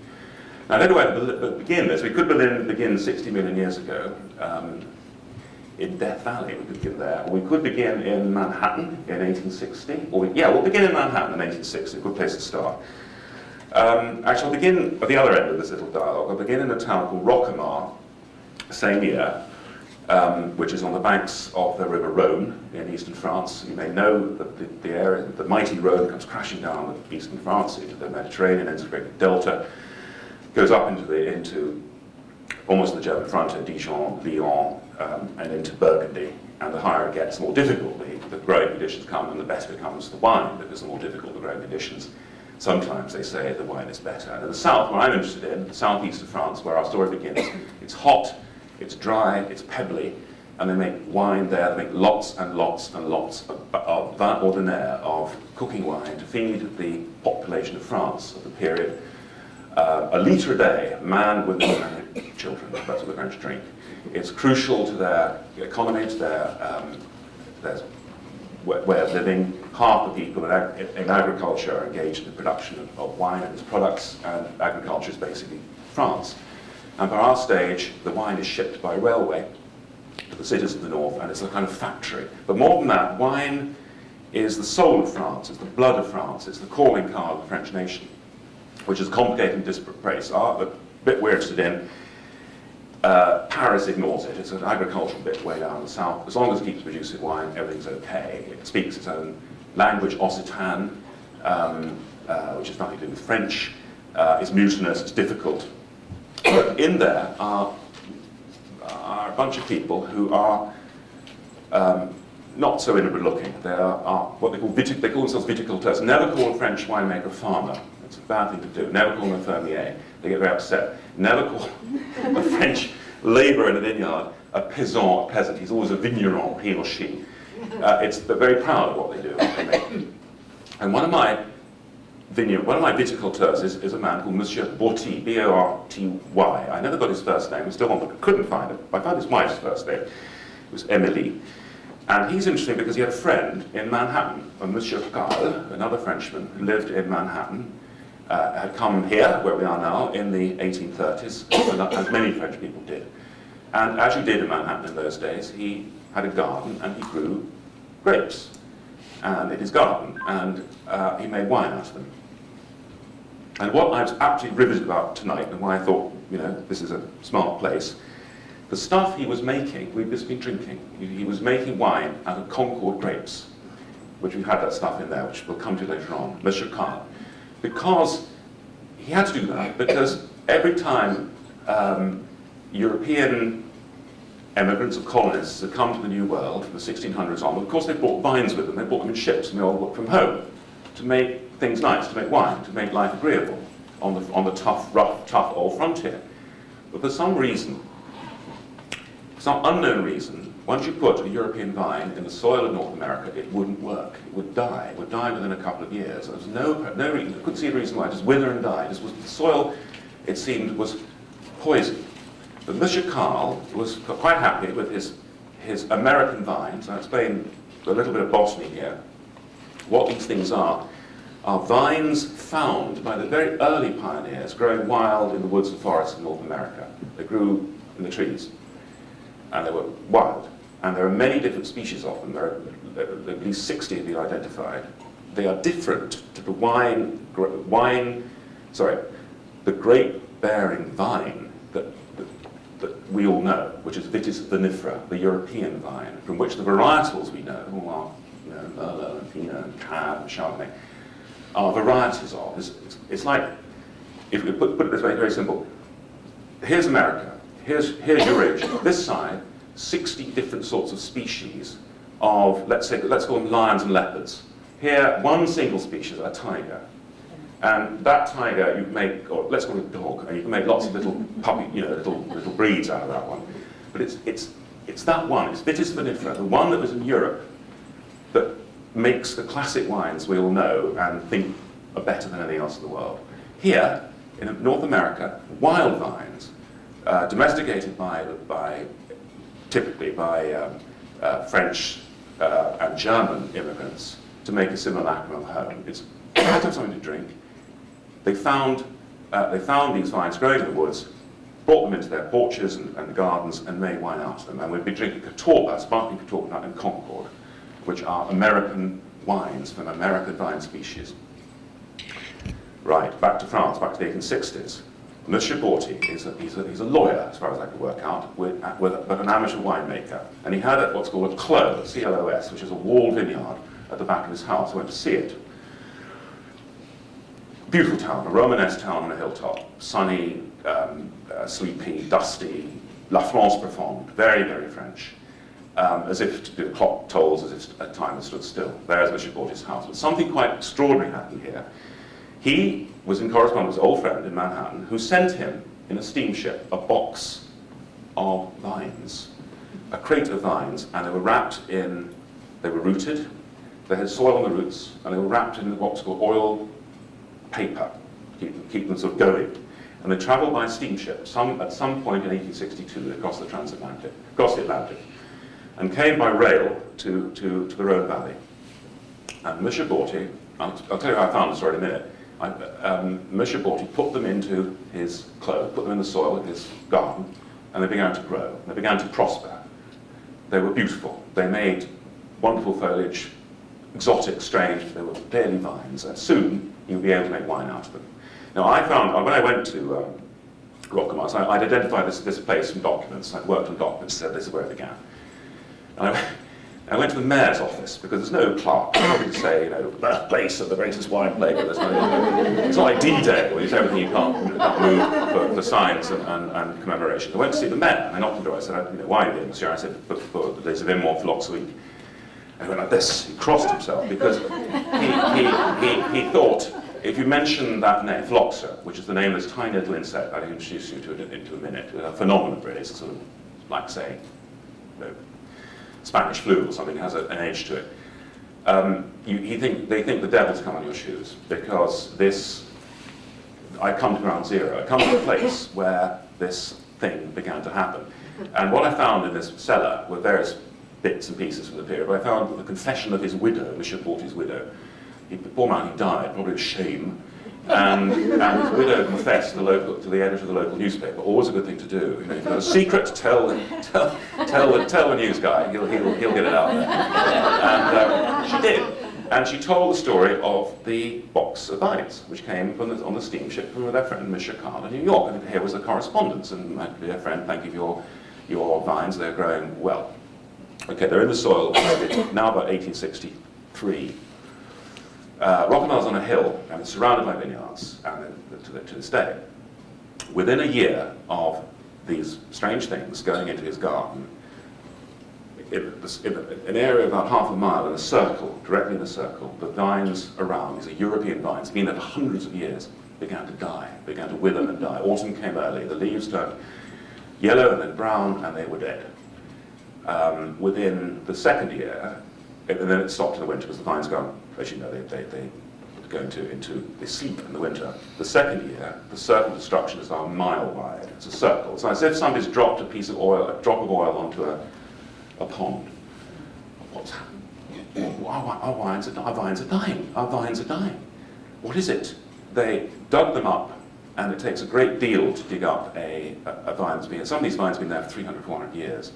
Now, I don't know where to begin this. We could begin 60 million years ago in Death Valley. We could begin there. Or we could begin in Manhattan in 1860. We'll begin in Manhattan in 1860. A good place to start. Actually, I'll begin at the other end of this little dialogue. I'll begin in a town called Rocamar, same year, which is on the banks of the River Rhône in eastern France. You may know that the area, the mighty Rhône comes crashing down eastern France into the Mediterranean, into the great delta, goes up into almost the German frontier, Dijon, Lyon, and into Burgundy. And the higher it gets, the more difficult the growing conditions come, and the better becomes the wine, because the more difficult the growing conditions, sometimes they say the wine is better. And in the south, where I'm interested in, the southeast of France, where our story begins, it's hot, it's dry, it's pebbly, and they make wine there. They make lots and lots and lots of vin ordinaire, of cooking wine to feed the population of France of the period. A litre a day, man, women, and children, that's what the French drink. It's crucial to their economy, to their way of living. Half the people in agriculture are engaged in the production of wine and its products, and agriculture is basically France. And by our stage, the wine is shipped by railway to the cities of the north, and it's a kind of factory. But more than that, wine is the soul of France, it's the blood of France, it's the calling card of the French nation, which is a complicated and disparate place. The bit we're interested in, Paris ignores it. It's an agricultural bit way down in the south. As long as it keeps producing wine, everything's okay. It speaks its own language, Occitan, which has nothing to do with French. It's mutinous, it's difficult. But in there are a bunch of people who are not so inward looking. They are what they call themselves viticulteurs. Never call a French winemaker a farmer. It's a bad thing to do. Never call them a fermier. They get very upset. Never call a French labourer in a vineyard a peasant. He's always a vigneron, he or she. They're very proud of what they do. And one of my viticulteurs is a man called Monsieur Borty, B-O-R-T-Y. I never got his first name. I still couldn't find it. I found his wife's first name. It was Emily. And he's interesting because he had a friend in Manhattan, a Monsieur Campbell, another Frenchman who lived in Manhattan, had come here, where we are now, in the 1830s, as many French people did. And as you did in Manhattan in those days, he had a garden and he grew grapes in his garden, and he made wine out of them. And what I was absolutely riveted about tonight, and why I thought, this is a smart place, the stuff he was making, we've just been drinking. He was making wine out of Concord grapes, which we've had that stuff in there, which we'll come to later on, Monsieur Carl. Because he had to do that, because every time European emigrants or colonists had come to the New World from the 1600s on, of course they brought vines with them, they brought them in ships, and they all worked from home to make things nice, to make wine, to make life agreeable on the tough, rough, tough old frontier. But for some reason, some unknown reason, once you put a European vine in the soil of North America, it wouldn't work. It would die. It would die within a couple of years. There was no reason. I couldn't see a reason why. Just wither and die. The soil, it seemed, was poison. But Monsieur Carl was quite happy with his American vines. I'll explain a little bit of botany here. What these things are vines found by the very early pioneers growing wild in the woods and forests in North America. They grew in the trees. And they were wild. And there are many different species of them. There are at least 60 have been identified. They are different to the grape-bearing vine that we all know, which is Vitis vinifera, the European vine, from which the varietals we know, Merlot and Pinot and Cab and Chardonnay, are varieties of. It's like, if we put it this way, very simple. Here's America. Here's Eurasia. This side, 60 different sorts of species of, let's call them lions and leopards. Here, one single species, a tiger. And that tiger, you can make, or let's call it a dog, and you can make lots of little puppy, little breeds out of that one. But it's that one, it's Vitis vinifera, the one that was in Europe, that makes the classic wines we all know and think are better than anything else in the world. Here, in North America, wild vines, domesticated typically by French and German immigrants to make a simulacrum of home. It's had to have something to drink. They found these vines growing in the woods, brought them into their porches and gardens, and made wine out of them. And we've been drinking Catorba, sparkling Catorba and Concord, which are American wines from American vine species. Right, back to France, back to the 1860s. Monsieur Borty he's a lawyer, as far as I could work out, but an amateur winemaker. And he had what's called a clos, C-L-O-S, which is a walled vineyard at the back of his house. I went to see it. Beautiful town, a Romanesque town on a hilltop. Sunny, sleepy, dusty, La France profonde, very, very French. As if the clock tolls as if time has stood still. There's Monsieur Borty's house. But something quite extraordinary happened here. He was in correspondence with an old friend in Manhattan who sent him, in a steamship, a box of vines, a crate of vines, and they were rooted, they had soil on the roots, and they were wrapped in what's called oil paper, keep them sort of going. And they travelled by steamship at some point in 1862 across the Atlantic, and came by rail to the Rhone Valley. And Monsieur Borty, I'll tell you how I found the story in a minute. Monsieur Borty put them into his clos, put them in the soil of his garden, and they began to grow. They began to prosper. They were beautiful. They made wonderful foliage, exotic, strange. They were clearly vines, and soon you'll be able to make wine out of them. Now, I found when I went to Rockamas, I'd identified this place from documents. I'd worked on documents, said this is where it began. And I went to the mayor's office because there's no clerk to say, birthplace of the greatest wine maker. It's not like D-Day where you say everything you can't move for signs and commemoration. I went to see the mayor and I knocked on the door. I said, why are you here, monsieur? I said, for the days of Immort Philosophy. And he went like this. He crossed himself because he thought, if you mention that name, phloxera, which is the name of this tiny little insect, I'll introduce you to it into a minute, a phenomenon really, it's sort of like, say, you know, Spanish flu or something, it has an edge to it. They think the devil's come on your shoes, because I come to ground zero. I come to the place where this thing began to happen. And what I found in this cellar were various bits and pieces from the period. But I found the confession of his widow, Monsieur Porty's widow. Poor man, he died, probably of shame. And his widow confessed to the editor of the local newspaper. Always a good thing to do. You know, if you've got a secret, tell the news guy. He'll get it out there. And she did. And she told the story of the box of vines, which came on the steamship from their friend Monsieur Carl in New York. And here was the correspondence. And my dear friend, thank you for your vines. They're growing well. Okay, they're in the soil. Now about 1863. Rockefeller's on a hill, and it's surrounded by vineyards, and to this day. Within a year of these strange things going into his garden, in an area of about half a mile in a circle, directly in a circle, the vines around, these are European vines, been there for hundreds of years, began to die, began to wither and die. Autumn came early, the leaves turned yellow and then brown, and they were dead. Within the second year, and then it stopped in the winter because the vines go, as you know, they go they sleep in the winter. The second year, the circle of destruction is about a mile wide. It's a circle. It's as if somebody's dropped a drop of oil onto a pond. What's happening? Our vines are dying. Our vines are dying. What is it? They dug them up, and it takes a great deal to dig up a vine. Some of these vines have been there for 300, 400 years.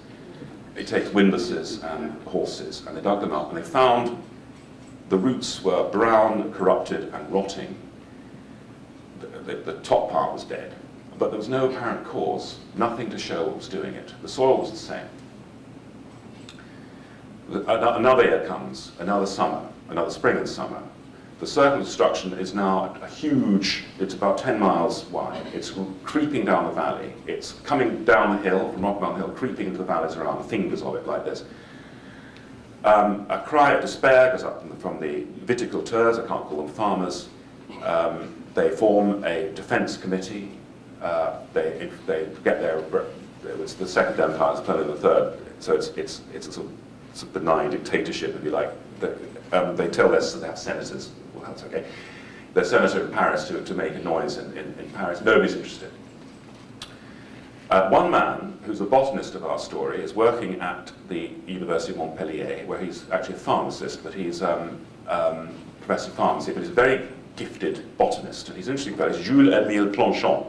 It takes windlasses and horses, and they dug them up, and they found the roots were brown, corrupted, and rotting. The top part was dead, but there was no apparent cause, nothing to show what was doing it. The soil was the same. Another year comes, another summer, another spring and summer. The circle of destruction is now a huge, it's about 10 miles wide. It's creeping down the valley. It's coming down the hill, from Rock Mountain Hill, creeping into the valleys around, the fingers of it like this. A cry of despair goes up from the viticulteurs, I can't call them farmers. They form a defense committee. They get their, it was the Second Empire, it's Napoleon III, so it's a sort of benign dictatorship, if you like. They tell they have senators, well, that's okay. Their senator in Paris to make a noise in Paris. Nobody's interested. One man, who's a botanist of our story, is working at the University of Montpellier, where he's actually a pharmacist, but he's professor of pharmacy, but he's a very gifted botanist, and he's an interesting fellow. He's Jules-Émile Planchon,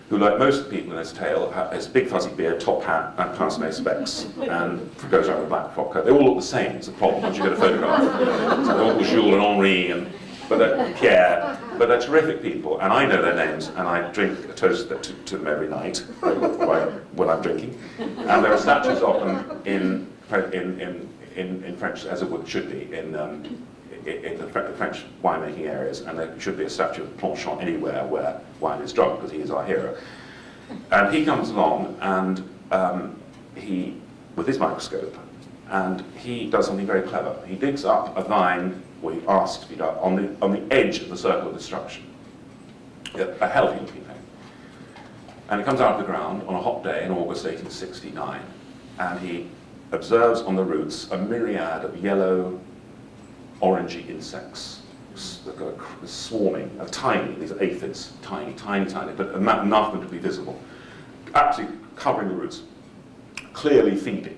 who, like most of the people in this tale, has big fuzzy beard, top hat, and pince-nez specs, and goes around with a black frock coat. They all look the same. It's a problem once you get a photograph. So they're all Jules and Henri, and Pierre, but they're terrific people, and I know their names, and I drink a toast to them every night when I'm drinking. And there are statues of them in French, as it should be, in the French winemaking areas, and there should be a statue of Planchon anywhere where wine is drunk, because he is our hero. And he comes along, and with his microscope, and he does something very clever. He digs up a vine, or he asks to be done, on the edge of the circle of destruction, a healthy looking thing. And it comes out of the ground on a hot day in August 1869, and he observes on the roots a myriad of yellow, orangey insects, swarming, tiny, these are aphids, tiny, but enough of them to be visible, absolutely covering the roots, clearly feeding.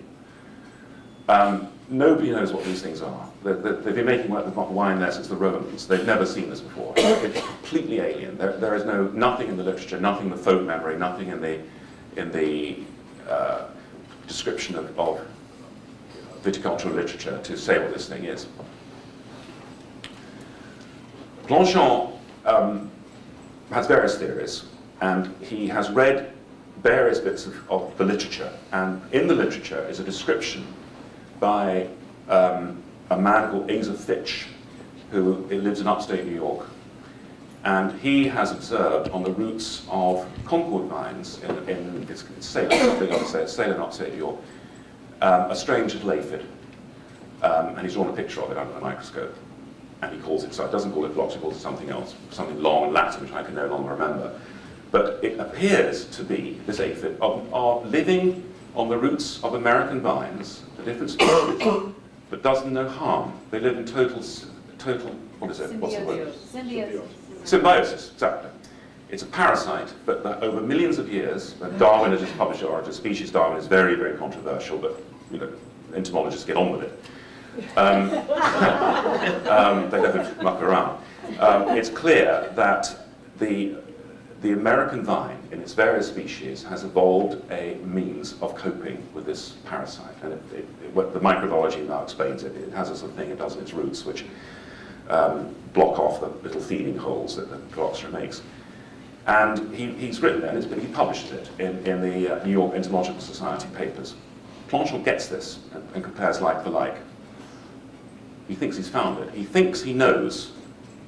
Nobody knows what these things are. They've been making wine there since the Romans. They've never seen this before. It's completely alien. There is nothing in the literature, nothing in the folk memory, nothing in the description of viticultural literature to say what this thing is. Planchon has various theories, and he has read various bits of the literature, and in the literature is a description by a man called Asa Fitch, who lives in upstate New York, and he has observed on the roots of Concord vines in Salem, Salem, upstate New York, a strange little aphid. and he's drawn a picture of it under the microscope. And he calls it, so it doesn't call it phlox, he calls it something else, something long and Latin, which I can no longer remember. But it appears to be, this aphid, are living on the roots of American vines, a different species, but does them no harm. They live in total, what is it? What's the word? Symbiosis, exactly. It's a parasite, but over millions of years, Darwin has just published Origin of Species. Darwin is very, very controversial, but entomologists get on with it. They don't muck around. It's clear that the American vine, in its various species, has evolved a means of coping with this parasite. And what the microbiology now explains it. It has a sort of thing it does in its roots, which block off the little feeding holes that the phylloxera makes. And he's written it, and he publishes it in the New York Entomological Society papers. Planchon gets this and compares like for like. He thinks he's found it. He thinks he knows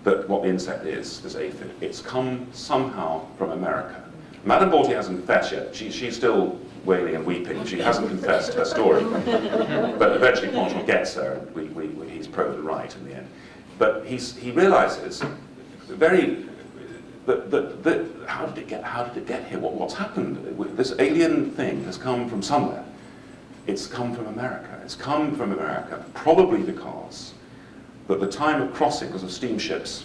that what the insect is, this aphid. It's come somehow from America. Madame Borty hasn't confessed yet. She's still wailing and weeping. She hasn't confessed her story. But eventually Planchon gets there, and he's proven right in the end. But he realizes how did it get here? What's happened? This alien thing has come from somewhere. It's come from America. It's come from America probably because at the time of crossing, because of steamships,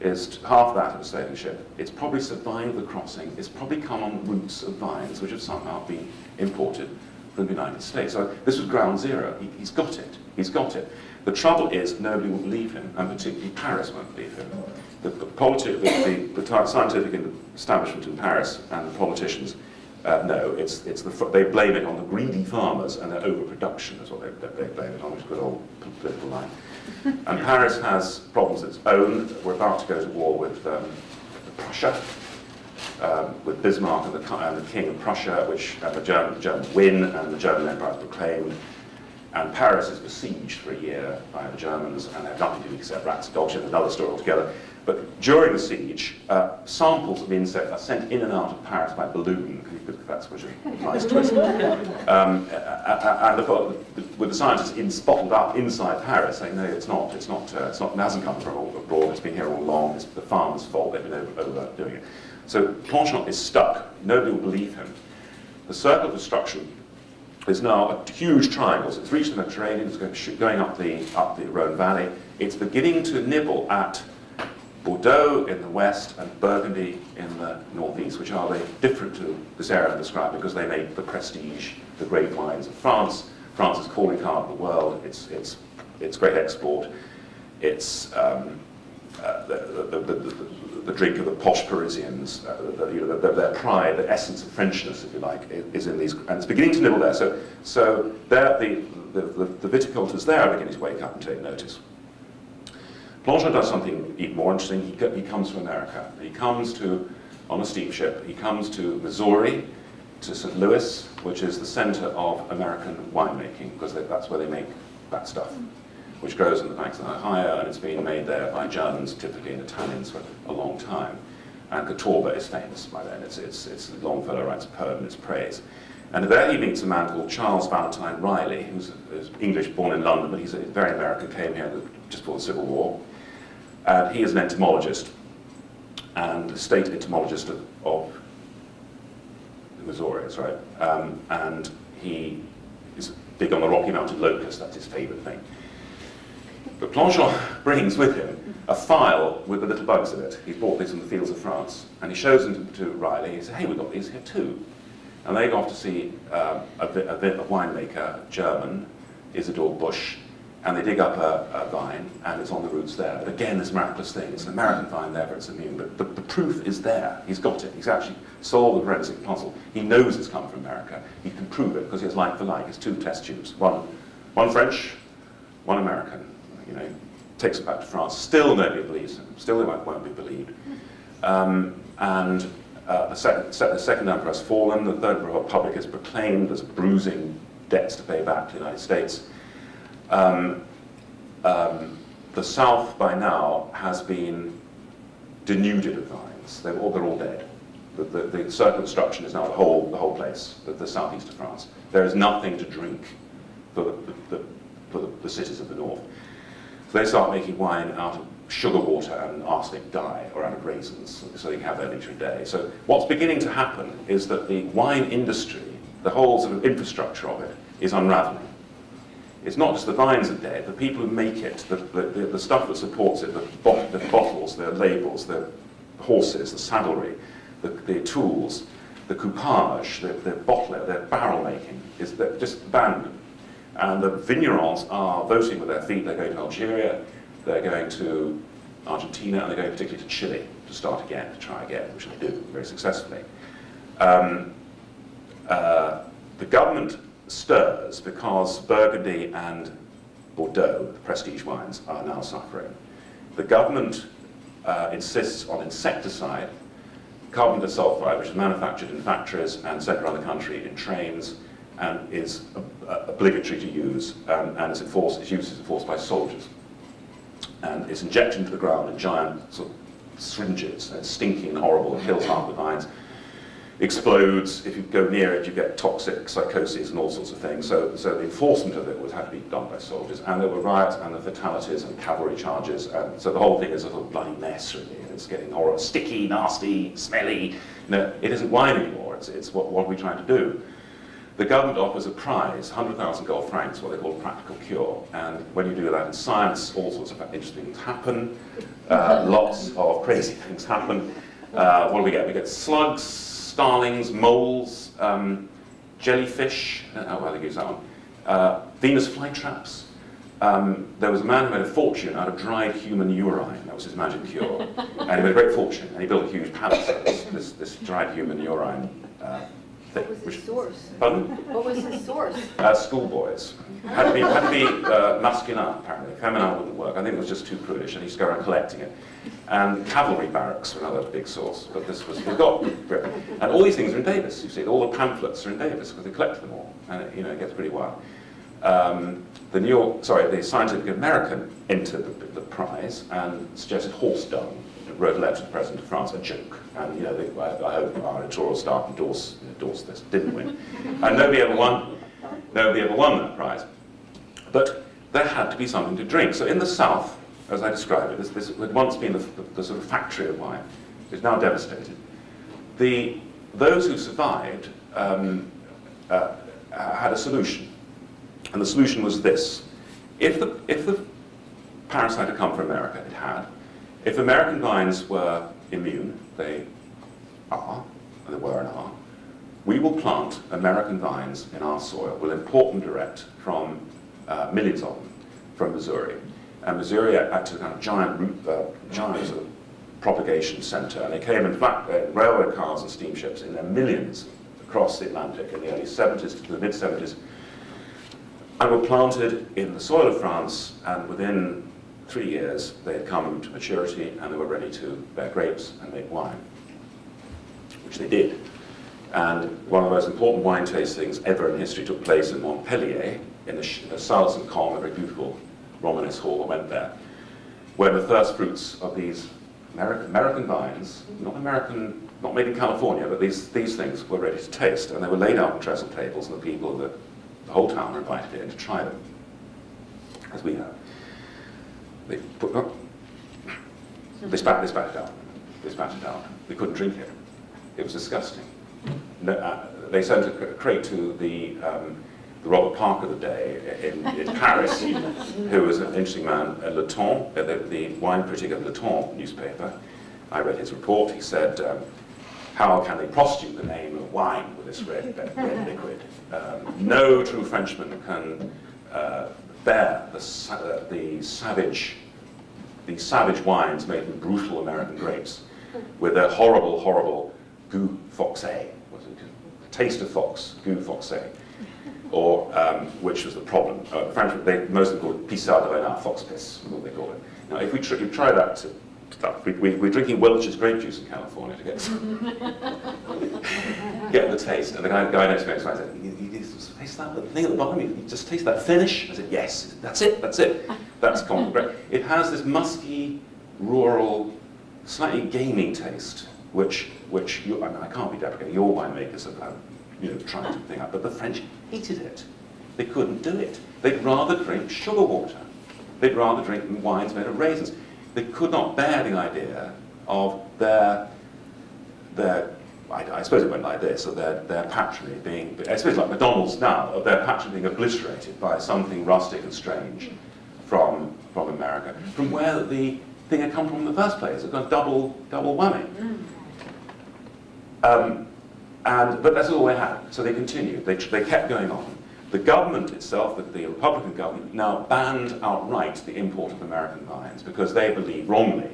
is half that of a sailing ship. It's probably survived the crossing. It's probably come on roots of vines which have somehow been imported from the United States. So this was ground zero. He's got it. He's got it. The trouble is nobody will believe him, and particularly Paris won't believe him. The scientific establishment in Paris and the politicians no, they blame it on the greedy farmers and their overproduction is what they blame it on, which is a good old political line. And Paris has problems of its own. We're about to go to war with Prussia, with Bismarck and the King of Prussia, and the Germans win, and the German Empire is proclaimed. And Paris is besieged for a year by the Germans, and they have nothing to do except rats and dogs, another story altogether. But during the siege, samples of the insect are sent in and out of Paris by balloon. That's such a nice twist. And with the scientists bottled up inside Paris, saying no, it hasn't come from abroad. It's been here all along. It's the farmers' fault. They've been overdoing it. So Planchon is stuck. Nobody will believe him. The circle of destruction is now a huge triangle. So it's reached the Mediterranean. It's going up the Rhone Valley. It's beginning to nibble at Bordeaux in the west and Burgundy in the northeast, which are very different to this area I'm describing because they make the prestige, the great wines of France. France's calling card of the world. It's great export. It's the drink of the posh Parisians. Their pride, the essence of Frenchness, if you like, is in these, and it's beginning to nibble there. So there, the viticulturs there are beginning to wake up and take notice. Planchon does something even more interesting. He comes from America. He comes on a steamship. He comes to Missouri, to St. Louis, which is the center of American winemaking, because that's where they make that stuff, which grows in the banks of the Ohio, and it's been made there by Germans, typically, and Italians for a long time. And Catawba is famous by then. Longfellow writes a poem in its praise. And there he meets a man called Charles Valentine Riley, who's English, born in London, but he's very American, came here just before the Civil War. And he is an entomologist, and the state entomologist of the Missouri, that's right. And he is big on the Rocky Mountain locust, that's his favorite thing. But Planchon brings with him a file with the little bugs in it. He's bought these from the fields of France, and he shows them to Riley. He says, hey, we've got these here too. And they go off to see a winemaker, German, Isidor Busch, and they dig up a vine, and it's on the roots there. But again, this miraculous thing, it's an American vine there, but it's immune. But the proof is there. He's got it. He's actually solved the forensic puzzle. He knows it's come from America. He can prove it, because he has like for like. It's two test tubes. One French, one American. Takes it back to France. Still nobody believes him. Still they won't be believed. The second emperor has fallen. The third republic is proclaimed. There's bruising debts to pay back to the United States. The South by now has been denuded of vines. They're all dead. The circle of destruction is now the whole place, the southeast of France. There is nothing to drink. The for the cities of the north. So they start making wine out of sugar water and arsenic dye, or out of raisins, so they can have their liter a day. So what's beginning to happen is that the wine industry, the whole sort of infrastructure of it, is unraveling. It's not just the vines are dead, the people who make it, the stuff that supports it, the bottles, the labels, the horses, the saddlery, the tools, the coupage, the bottler, the barrel making, is just abandoned. And the vignerons are voting with their feet. They're going to Algeria, they're going to Argentina, and they're going particularly to Chile to start again, to try again, which they do very successfully. The government stirs because Burgundy and Bordeaux, the prestige wines, are now suffering. The government insists on insecticide, carbon disulfide, which is manufactured in factories and sent around the country in trains, and is obligatory to use, and its use is enforced by soldiers. And it's injected into the ground in giant sort of syringes, and it's stinking and horrible, it kills half the vines, explodes. If you go near it, you get toxic psychoses and all sorts of things. So the enforcement of it would have to be done by soldiers. And there were riots and the fatalities and cavalry charges. And so the whole thing is a sort of bloody mess, really. And it's getting horrible, sticky, nasty, smelly. No, it isn't wine anymore. It's what are we trying to do? The government offers a prize, 100,000 gold francs, what they call a practical cure. And when you do that in science, all sorts of interesting things happen. Lots of crazy things happen. What do we get? We get slugs, starlings, moles, jellyfish, I don't know how they use that one, Venus flytraps. There was a man who made a fortune out of dried human urine. That was his magic cure. And he made a great fortune, and he built a huge palace out of this dried human urine thing. What was his source? Pardon? What was his source? Schoolboys. Had to be masculin, apparently. Feminine wouldn't work. I think it was just too prudish, and he used to go around collecting it. And cavalry barracks were another big source, but this was, we got, and all these things are in Davis, you see, all the pamphlets are in Davis, because they collected them all, and it gets pretty wild. The Scientific American entered the prize and suggested horse dung, and wrote a letter to the President of France, a joke, and I hope our editorial staff endorsed this, didn't win. And nobody ever won that prize. But there had to be something to drink. So in the South, as I described it, this had once been the sort of factory of wine. It's now devastated. Those who survived had a solution, and the solution was this: if the parasite had come from America, it had. If American vines were immune, they are, and they were and are, we will plant American vines in our soil. We'll import them direct from millions of them from Missouri. And Missouri acted as a kind of giant sort of propagation center. And they came in railway cars and steamships in their millions across the Atlantic in the early 70s to the mid 70s, and were planted in the soil of France. And within 3 years, they had come to maturity and they were ready to bear grapes and make wine, which they did. And one of the most important wine tastings ever in history took place in Montpellier, in the Salle Saint-Côme, a very beautiful Romanesque hall. I went there, where the first fruits of these American vines, not made in California, but these things were ready to taste, and they were laid out on trestle tables, and the people of the whole town were invited in to try them, as we have. They spat it out. They spat it out. We couldn't drink it. It was disgusting. They sent a crate to the Robert Parker of the day in Paris, who was an interesting man at Le Temps, the wine critic at Le Temps newspaper. I read his report. He said, how can they prostitute the name of wine with this red liquid? No true Frenchman can bear the savage wines made from brutal American grapes with their horrible, horrible goût foxé, taste of fox, goût foxé, or which was the problem. French, most of them called it pisard de renard, fox piss, what they call it. Now, if you try that stuff, we're drinking Welch's grape juice in California to get the taste. And the guy next to me said, you just taste that thing at the bottom, you just taste that finish? I said, yes, that's it. That's common grape. It has this musky, rural, slightly gamey taste, which I can't be deprecating. Your winemakers have tried to think out, but the French hated it. They couldn't do it. They'd rather drink sugar water. They'd rather drink wines made of raisins. They could not bear the idea of their I suppose it went like this, of their patrimony being, I suppose like McDonald's now, of their patrimony being obliterated by something rustic and strange from America, from where the thing had come from in the first place. It's got a double whammy. But that's all they had, so they continued. They kept going on. The government itself, the Republican government, now banned outright the import of American vines because they believed wrongly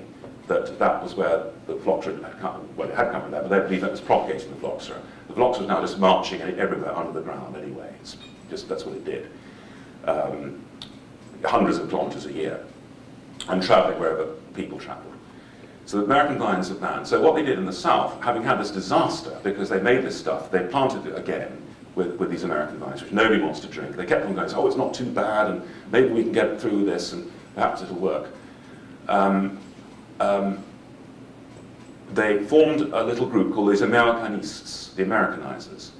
that was where the phylloxera had come. Well, it had come from there, but they believed that was propagating the phylloxera. The phylloxera was now just marching everywhere under the ground anyway. That's what it did. Hundreds of kilometers a year, and traveling wherever people traveled. So the American vines are banned. So what they did in the South, having had this disaster, because they made this stuff, they planted it again with these American vines, which nobody wants to drink. They kept on going, oh, it's not too bad, and maybe we can get through this, and perhaps it'll work. They formed a little group called these Americanistes, the Americanizers,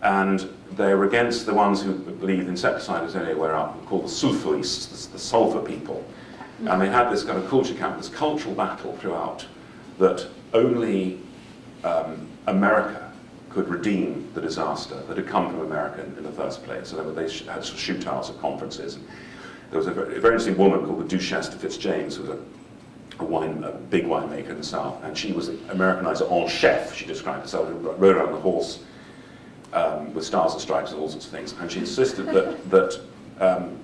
and they were against the ones who believed insecticide was anywhere up, called the sulfurists, the sulfur people. And they had this kind of culture camp, this cultural battle throughout, that only America could redeem the disaster that had come from America in the first place. So they had sort of shootouts at conferences. And there was a very interesting woman called the Duchesse de Fitzjames, who was a big winemaker in the South, and she was the Americanizer en chef, she described herself, who rode around on the horse with stars and stripes and all sorts of things. And she insisted that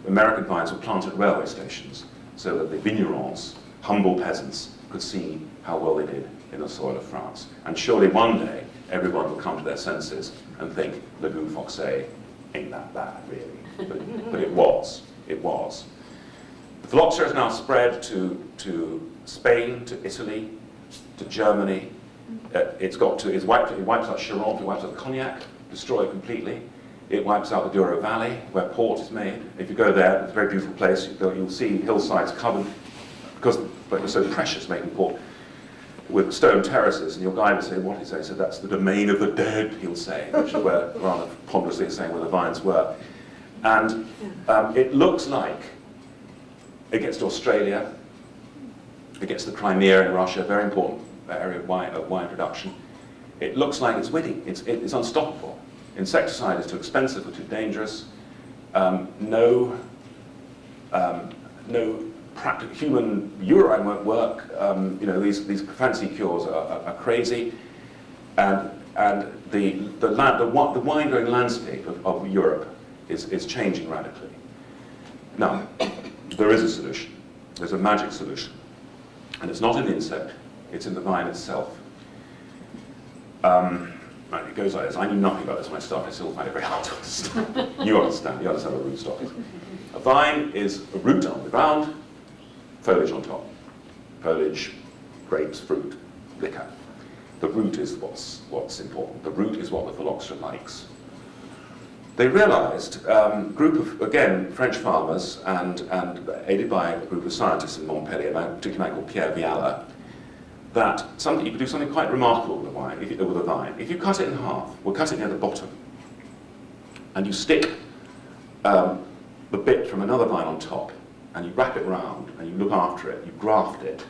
American vines were planted at railway stations, so that the vignerons, humble peasants, could see how well they did in the soil of France. And surely one day, everyone will come to their senses and think, Legume Foxé ain't that bad, really. But it was. The phylloxera has now spread to Spain, to Italy, to Germany. It wipes out Charente, it wipes out Cognac, destroy it completely. It wipes out the Douro Valley, where port is made. If you go there, it's a very beautiful place. You'll see hillsides covered, because they're so precious, making port, with stone terraces. And your guide will say, what he say? So that's the domain of the dead, he'll say, which is where, rather ponderously saying, where the vines were. And it looks like it gets to Australia, it gets to the Crimea in Russia, a very important area of wine production. It looks like it's winning. It's unstoppable. Insecticide is too expensive or too dangerous. No practical human urine won't work. These fancy cures are crazy, and the wine-growing landscape of Europe is changing radically. Now, there is a solution. There's a magic solution, and it's not in the insect. It's in the vine itself. Right, it goes like this. I knew nothing about this when I started. I still find it very hard to understand. You understand what a rootstock is. A vine is a root on the ground, foliage on top. Foliage, grapes, fruit, liquor. The root is what's important. The root is what the phylloxera likes. They realized, group of, again, French farmers and aided by a group of scientists in Montpellier, a particular man called Pierre Viala, that you could do something quite remarkable with a vine. If you cut it in half, we'll cut it near the bottom, and you stick the bit from another vine on top, and you wrap it round, and you look after it, you graft it,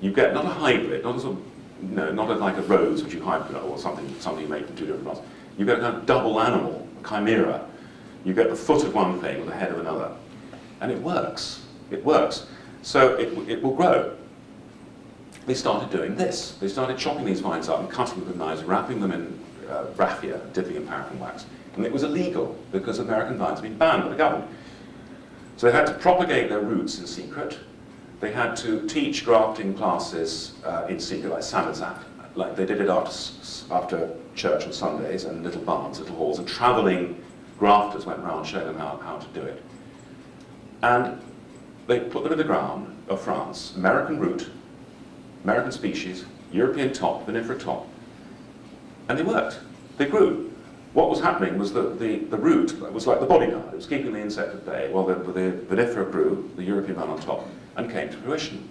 you get not a hybrid, not like a rose which you hybrid or something you make from two different plants. You get a kind of double animal, a chimera. You get the foot of one thing with the head of another, and it works. It works. So it will grow. They started doing this. They started chopping these vines up and cutting them with knives, wrapping them in raffia, dipping in paraffin wax. And it was illegal because American vines had been banned by the government. So they had to propagate their roots in secret. They had to teach grafting classes in secret, like Samizdat. Like they did it after church on Sundays, and little barns, little halls, and traveling grafters went around showing them how to do it. And they put them in the ground of France, American root, American species, European top, vinifera top, and they worked. They grew. What was happening was that the root was like the bodyguard. It was keeping the insect at bay while the vinifera grew, the European one on top, and came to fruition.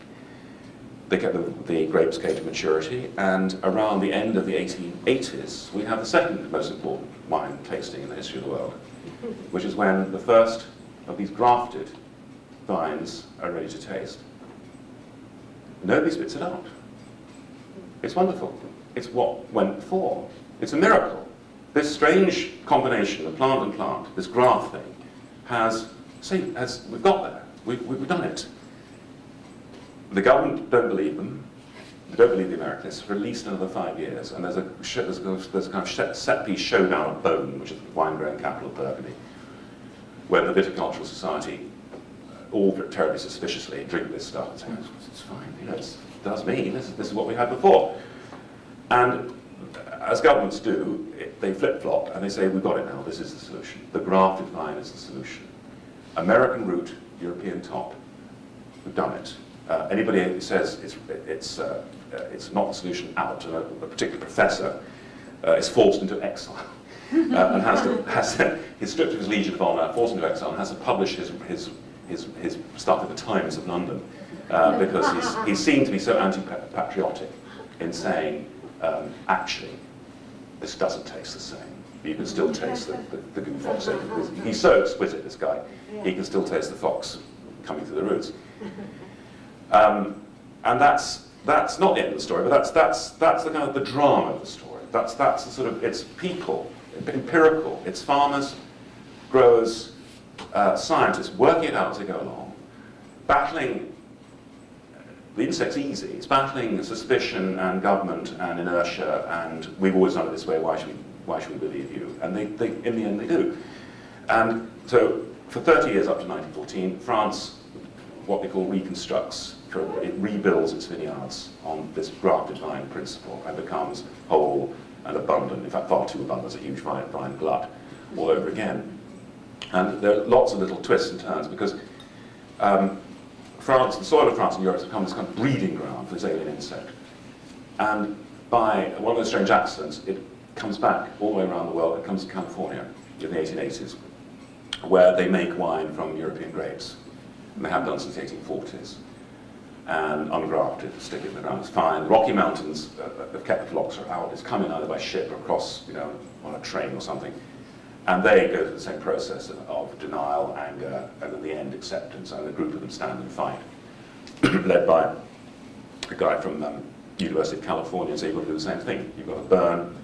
the grapes came to maturity, and around the end of the 1880s, we have the second most important wine tasting in the history of the world, which is when the first of these grafted vines are ready to taste. Nobody spits it out. It's wonderful. It's what went before. It's a miracle. This strange combination of plant and plant, this graft thing, we've got there. We've done it. The government don't believe them. They don't believe the Americans for at least another 5 years. And there's a kind of set-piece showdown of Beaune, which is the wine-growing capital of Burgundy, where the Viticultural Society, all terribly suspiciously, drink this stuff and say, it's fine, you know, it does mean this is what we had before. And as governments do, they flip-flop and they say, we've got it now, this is the solution. The grafted vine is the solution. American root, European top. We've done it. Anybody who says it's not the solution out, and a particular professor is forced into exile and he's stripped of his Legion of Honor, forced into exile, and has to publish his stuff in the Times of London because he's seen to be so anti-patriotic in saying, actually, this doesn't taste the same. You can still taste the goo fox. He's so exquisite, this guy. He can still taste the fox coming through the roots. And that's not the end of the story, but that's the kind of the drama of the story. That's the sort of, it's people, empirical. It's farmers, growers, scientists working it out as they go along, battling. The insect's easy. It's battling suspicion and government and inertia, and we've always done it this way. Why should we believe you? And they in the end they do. And so for 30 years up to 1914, France, what they call reconstructs. It rebuilds its vineyards on this grafted vine principle and becomes whole and abundant. In fact, far too abundant. It's a huge vine glut all over again. And there are lots of little twists and turns because France, the soil of France and Europe has become this kind of breeding ground for this alien insect. And by one of those strange accidents, it comes back all the way around the world. It comes to California in the 1880s, where they make wine from European grapes. And they have done since the 1840s. And ungrafted, stick it in the ground, it's fine. The Rocky Mountains have kept the phylloxera out. It's coming either by ship or across, on a train or something. And they go through the same process of denial, anger, and in the end, acceptance. And a group of them stand and fight, led by a guy from University of California. So you've got to do the same thing. You've got to burn,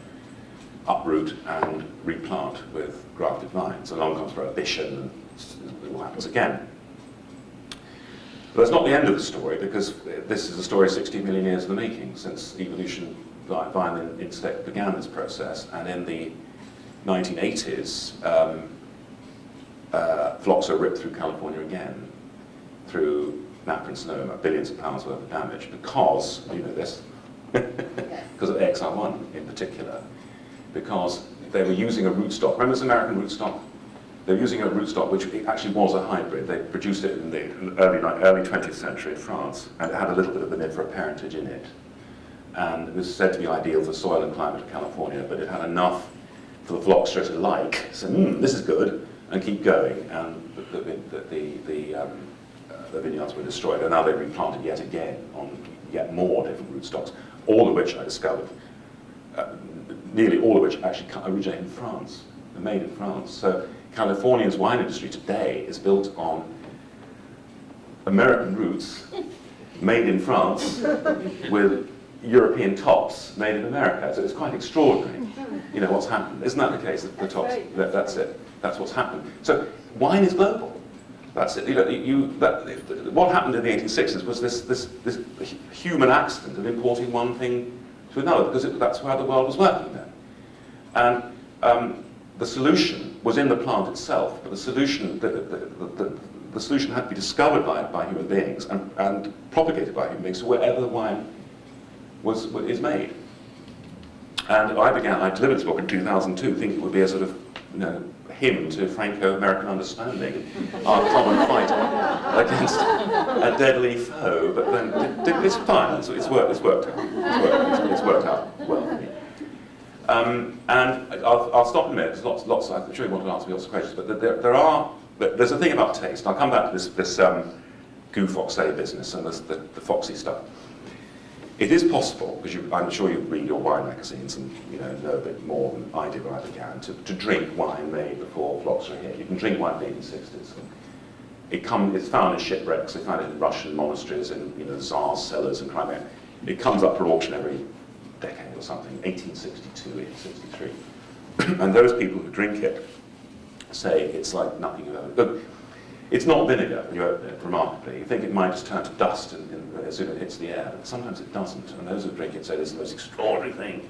uproot, and replant with grafted vines. Along comes prohibition, and it all happens again. But that's not the end of the story, because this is a story 60 million years in the making, since evolution, vine insect began this process. And in the 1980s, phylloxera ripped through California again, through Napa and Sonoma, billions of pounds worth of damage, because, you know this, because of XR1 in particular, because they were using a rootstock. Remember this American rootstock? They were using a rootstock which actually was a hybrid. They produced it in the early 20th century in France, and it had a little bit of vinifera parentage in it. And it was said to be ideal for soil and climate of California, but it had enough for the phylloxera to like, so this is good, and keep going. And the vineyards were destroyed, and now they replanted yet again on yet more different rootstocks, all of which I discovered, nearly all of which actually originate in France, they're made in France. So California's wine industry today is built on American roots, made in France, with European tops made in America. So it's quite extraordinary, what's happened. Isn't that the case? The tops, that's it. That's what's happened. So wine is global. That's it. What happened in the 1860s was this human accident of importing one thing to another, because that's how the world was working then. And the solution was in the plant itself, but the solution had to be discovered by human beings and propagated by human beings to wherever the wine is made. And I delivered this book in 2002, thinking it would be a sort of hymn to Franco-American understanding, our common fight against a deadly foe. But then it's fine. It's worked out. It's worked out well for me. And I'll stop in a minute. There's lots. I'm sure you want to ask me lots of questions, but there's a thing about taste. I'll come back to this goo fox business and the foxy stuff. It is possible, because I'm sure you read your wine magazines and know a bit more than I did when I began, to drink wine made before phylloxera here. You can drink wine made in the 60s. It's found in shipwrecks. They found it in Russian monasteries, in Tsar's cellars in Crimea. It comes up for auction every decade or something, 1862, 1863. And those people who drink it say it's like nothing you've ever... Look, it's not vinegar when you open it, remarkably. You think it might just turn to dust as soon as it hits the air, but sometimes it doesn't. And those who drink it say this is the most extraordinary thing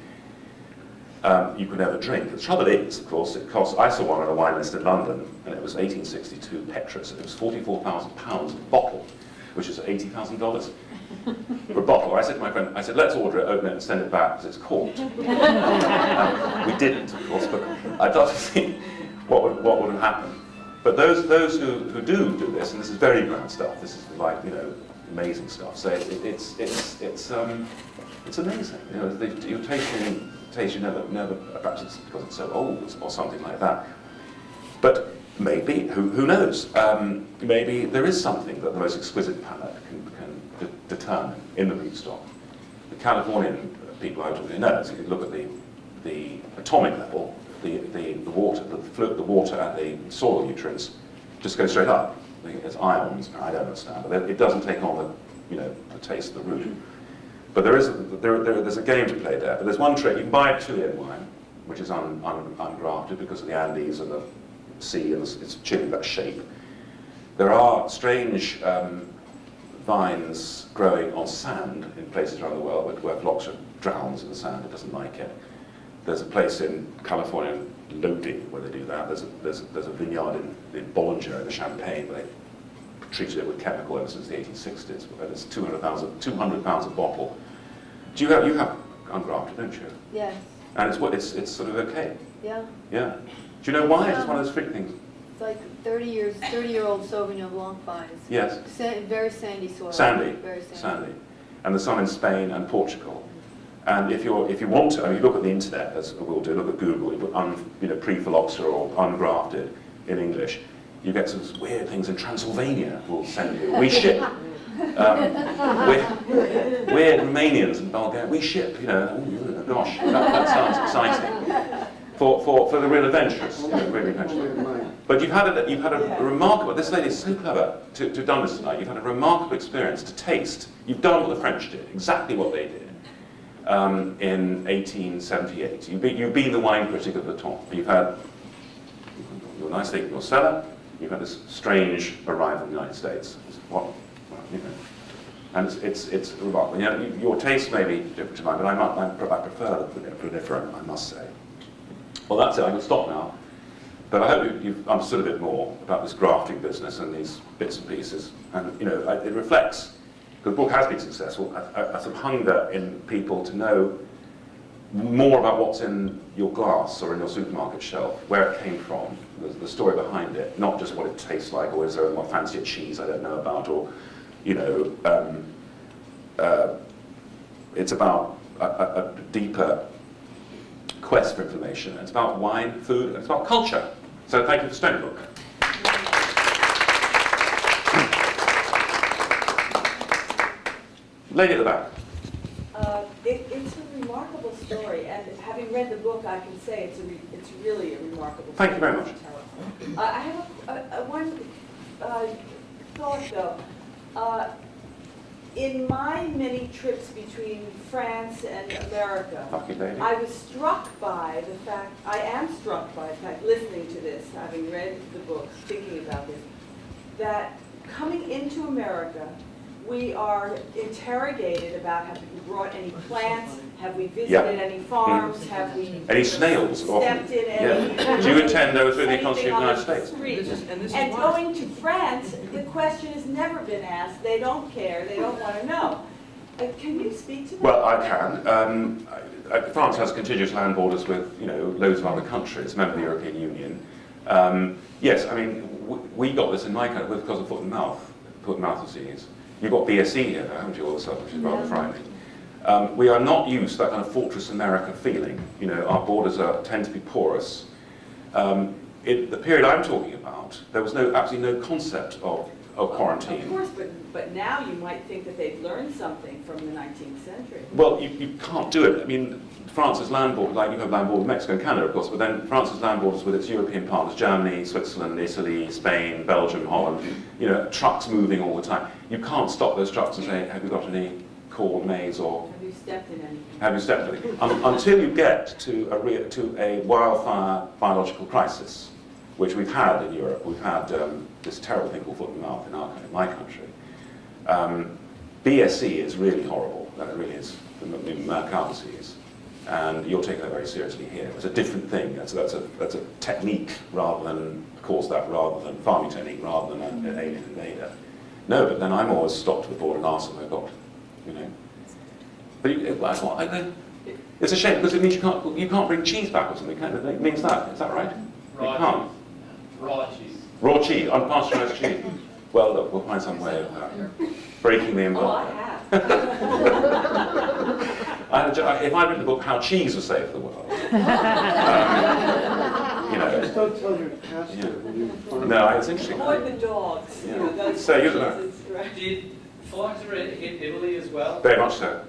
you could ever drink. The trouble is, of course, it costs... I saw one on a wine list in London, and it was 1862 Petrus, and it was £44,000 a bottle, which is $80,000 for a bottle. I said to my friend, let's order it, open it, and send it back, because it's corked. We didn't, of course, but I'd love to see what would have happened. But those who do this, and this is very grand stuff, this is like, amazing stuff, say it's amazing. You're tasting taste you never, perhaps it's because it's so old or something like that. But maybe, who knows, maybe there is something that the most exquisite palate can determine in the rootstock. The Californian people I talk to know, so you look at the atomic level, the water and the soil nutrients just go straight up. It's ions, I don't understand, but it doesn't take on the taste of the root. But there's a game to play there. But there's one trick. You can buy Chilean wine, which is ungrafted because of the Andes and the sea, and it's Chile that shape. There are strange vines growing on sand in places around the world where phylloxera drowns in the sand. It doesn't like it. There's a place in California, Lodi, where they do that. There's a vineyard in Bollinger in the Champagne where they treated it with chemical ever since the 1860s. Where it's 200 pounds a bottle. You have ungrafted, don't you? Yes. And it's sort of okay. Yeah. Yeah. Do you know why? It's one of those freak things. It's like 30-year-old Sauvignon Blanc vines. Yes. Very sandy soil. Sandy. Very Sandy. And there's some in Spain and Portugal. And if you want to, you look at the internet, as we'll do, look at Google, you put pre-phylloxera or ungrafted in English, you get some weird things in Transylvania we'll send you. We ship. Weird Romanians and Bulgarians, we ship, gosh, that sounds exciting. For the real adventurous, really adventurous. But you've had a remarkable, this lady is so clever to have done this tonight, you've had a remarkable experience to taste. You've done what the French did, exactly what they did. In 1878. You've been the wine critic of the temps. You've had your nice thing in your cellar, you've had this strange arrival in the United States. And it's remarkable. Your taste may be different to mine, but I prefer the proliferant, I must say. Well, that's it. I can stop now. But I hope you've understood a bit more about this grafting business and these bits and pieces. And it reflects. The book has been successful, a sort of hunger in people to know more about what's in your glass or in your supermarket shelf, where it came from, the story behind it, not just what it tastes like, or is there a fancier cheese I don't know about, or, it's about a deeper quest for information. It's about wine, food, and it's about culture. So thank you for Stony Brook. Lady at the back. It's a remarkable story, and having read the book, I can say it's really a remarkable story. Thank you very much. I have one thought, though. In my many trips between France and America, I was struck by the fact, listening to this, having read the book, thinking about this, that coming into America, we are interrogated about have we brought any plants, have we visited any farms, have we any snails, stepped in any... Do you intend those in the country of the United States? And going to France, the question has never been asked. They don't care. They don't want to know. Can you speak to that? Well, I can. France has contiguous land borders with loads of other countries, member of the European Union. Yes, I mean, we got this in my country because of foot and mouth disease. You've got BSE here, haven't you, all of a sudden, which is rather frightening. We are not used to that kind of Fortress America feeling. Our borders tend to be porous. In the period I'm talking about, there was absolutely no concept of quarantine. Of course, but now you might think that they've learned something from the 19th century. Well, you can't do it. I mean, France's land border, like you have land border with Mexico and Canada, of course, but then France's land borders with its European partners, Germany, Switzerland, Italy, Spain, Belgium, Holland, you know, trucks moving all the time. You can't stop those trucks and say, have you got any corn, maize, or Have you stepped in anything? have you stepped in it? Until you get to a wildfire biological crisis, which we've had in Europe. We've had this terrible thing called foot and mouth in my country. BSE is really horrible. That really is, the mad cow disease. And you're taking that very seriously here. It's a different thing. That's a technique rather than farming technique rather than an alien invader. No, but then I'm always stopped at the border and asked if I've got, you know. But it's a shame because it means you can't bring cheese back or something. It means that. Is that right? You can't. Raw cheese. Raw cheese, unpasteurized cheese. Well, look, we'll find some way of breaking the embargo. Oh, I have. If I'd written the book "How Cheese Was Saved the World," you know. Just don't tell your pastor when you farm. No, it's interesting. Avoid the dogs. Yeah. You know, those So you cheeses, right? Did phylloxera hit Italy as well? Very much so.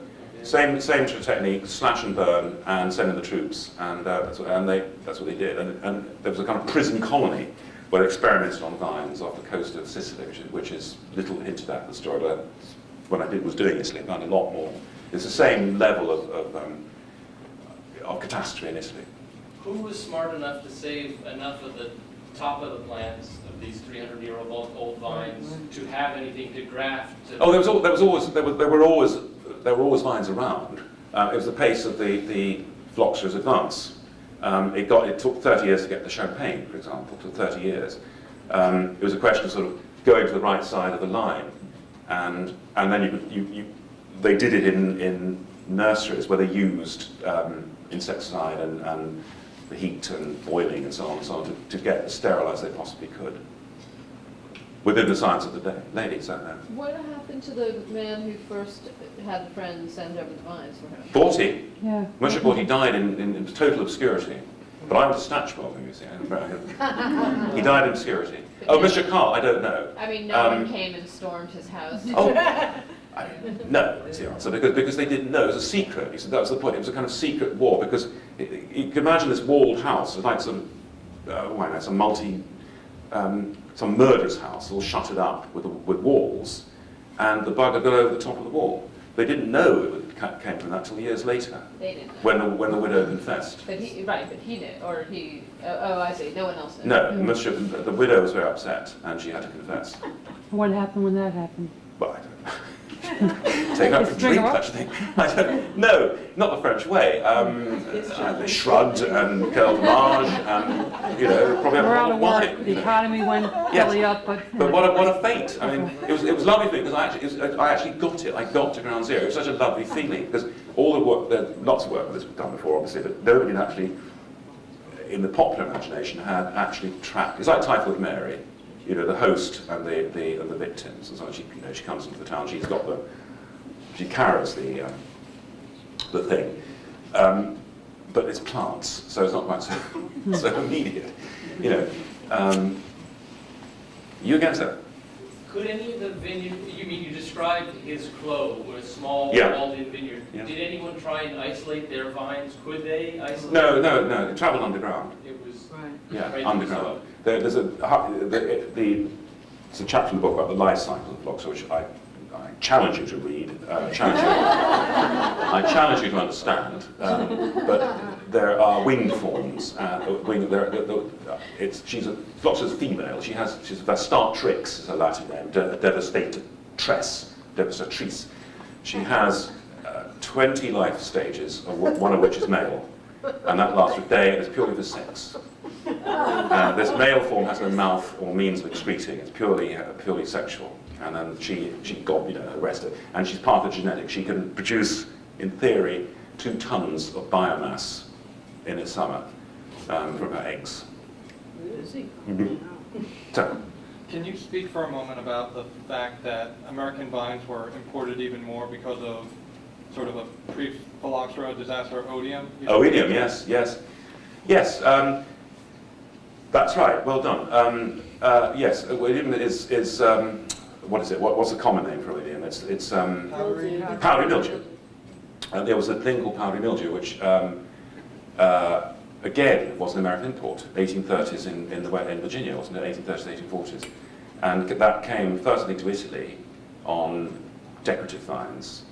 Same technique, slash and burn, and send in the troops, and that's what they did. And there was a kind of prison colony where they experimented on vines off the coast of Sicily, which is little hinted at in the story. But when I was doing Italy, I found a lot more. It's the same level of catastrophe in Italy. Who was smart enough to save enough of the top of the plants of these 300-year-old old vines to have anything to graft? Oh, there were always vines around. It was the pace of the phylloxera's advance. It took 30 years to get to Champagne, for example. It took 30 years. It was a question of sort of going to the right side of the line, and then they did it in nurseries where they used insecticide and the heat and boiling and so on to get as sterilized as they possibly could. Within the science of the day. Ladies, I know. What happened to the man who first had the friend send over the vines for him? Borty. Yeah. Monsieur Borty died in total obscurity. But I was a snatchball, you see. He died in obscurity. Oh, Mr. Carl, I don't know. I mean, no one came and stormed his house. Oh, no, is the answer, because they didn't know. It was a secret. He said that was the point. It was a kind of secret war, because you can imagine this walled house, like some some murderer's house, all shuttered up with walls, and the bug had got over the top of the wall. They didn't know it came from that till years later. They didn't know. When the widow confessed. But he knew, or he, oh, I see, no one else knew. No, Monsieur, the widow was very upset, and she had to confess. What happened when that happened? Well, I don't know. Take out for drink, such a thing. I don't know. Not the French way. They shrugged and curled marge, and probably had We're a out lot of of work, wine. the economy went belly up, but... But what a fate! I mean, it was lovely for me because I actually got it. I got to ground zero. It was such a lovely feeling because all the work, there's lots of work that was done before, obviously, but nobody had actually, in the popular imagination, had actually tracked. It's like Typhoid Mary. The host and the victims, and so she comes into the town. She carries the thing, but it's plants, so it's not quite so immediate. You against that? Could any of the vineyard? You described his clove, or a small Yeah. walled-in vineyard. Yeah. Did anyone try and isolate their vines? Could they isolate? No. They travel underground. It was Right. Yeah, right underground. There's a chapter in the book about the life cycle of phylloxera, which I challenge you to read. I challenge you to understand. But there are winged forms. She's a phylloxera's female. She's Vastatrix is her Latin name. Devastatrice. She has 20 life stages, one of which is male, and that lasts for a day, and it's purely for sex. This male form has no mouth or means of excreting. It's purely sexual. And then she got arrested. And she's part of the genetic. She can produce, in theory, 2 tons of biomass in a summer from her eggs. Mm-hmm. So, can you speak for a moment about the fact that American vines were imported even more because of sort of a pre-phylloxera disaster, odium? Odium, yes. That's right. Well done. Yes, idiom is what is it? What's the common name for idiom? It's powdery mildew. There was a thing called powdery mildew, which again was an American import, 1830s in Virginia, wasn't it? 1830s, 1840s, and that came first, I think, to Italy on decorative vines,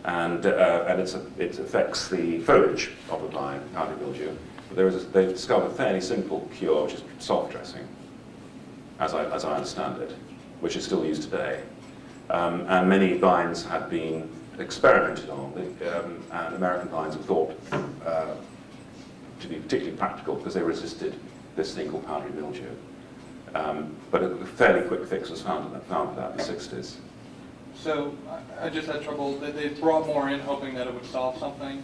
and it affects the foliage of the vine, powdery mildew. But they've discovered a fairly simple cure, which is soft dressing, as I understand it, which is still used today. And many vines had been experimented on, and American vines were thought to be particularly practical because they resisted this thing called powdery mildew. But a fairly quick fix was found for that in the 60s. So I just had trouble. They brought more in, hoping that it would solve something.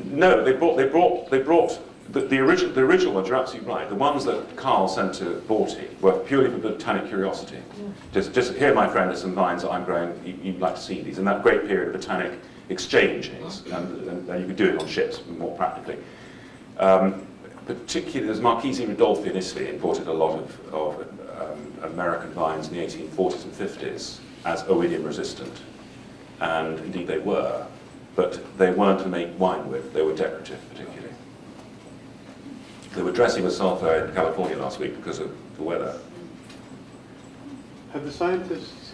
No, they brought the original ones. You're absolutely right. The ones that Carl sent to Borty were purely for botanic curiosity. Just here, my friend, are some vines that I'm growing. You'd like to see these. In that great period of botanic exchanges, and you could do it on ships more practically. Particularly, there's Marchesi Ridolfi in Italy imported a lot of American vines in the 1840s and 50s as oidium resistant, and indeed they were, but they weren't to make wine with. They were decorative, particularly. They were dressing with sulfur in California last week because of the weather. Have the scientists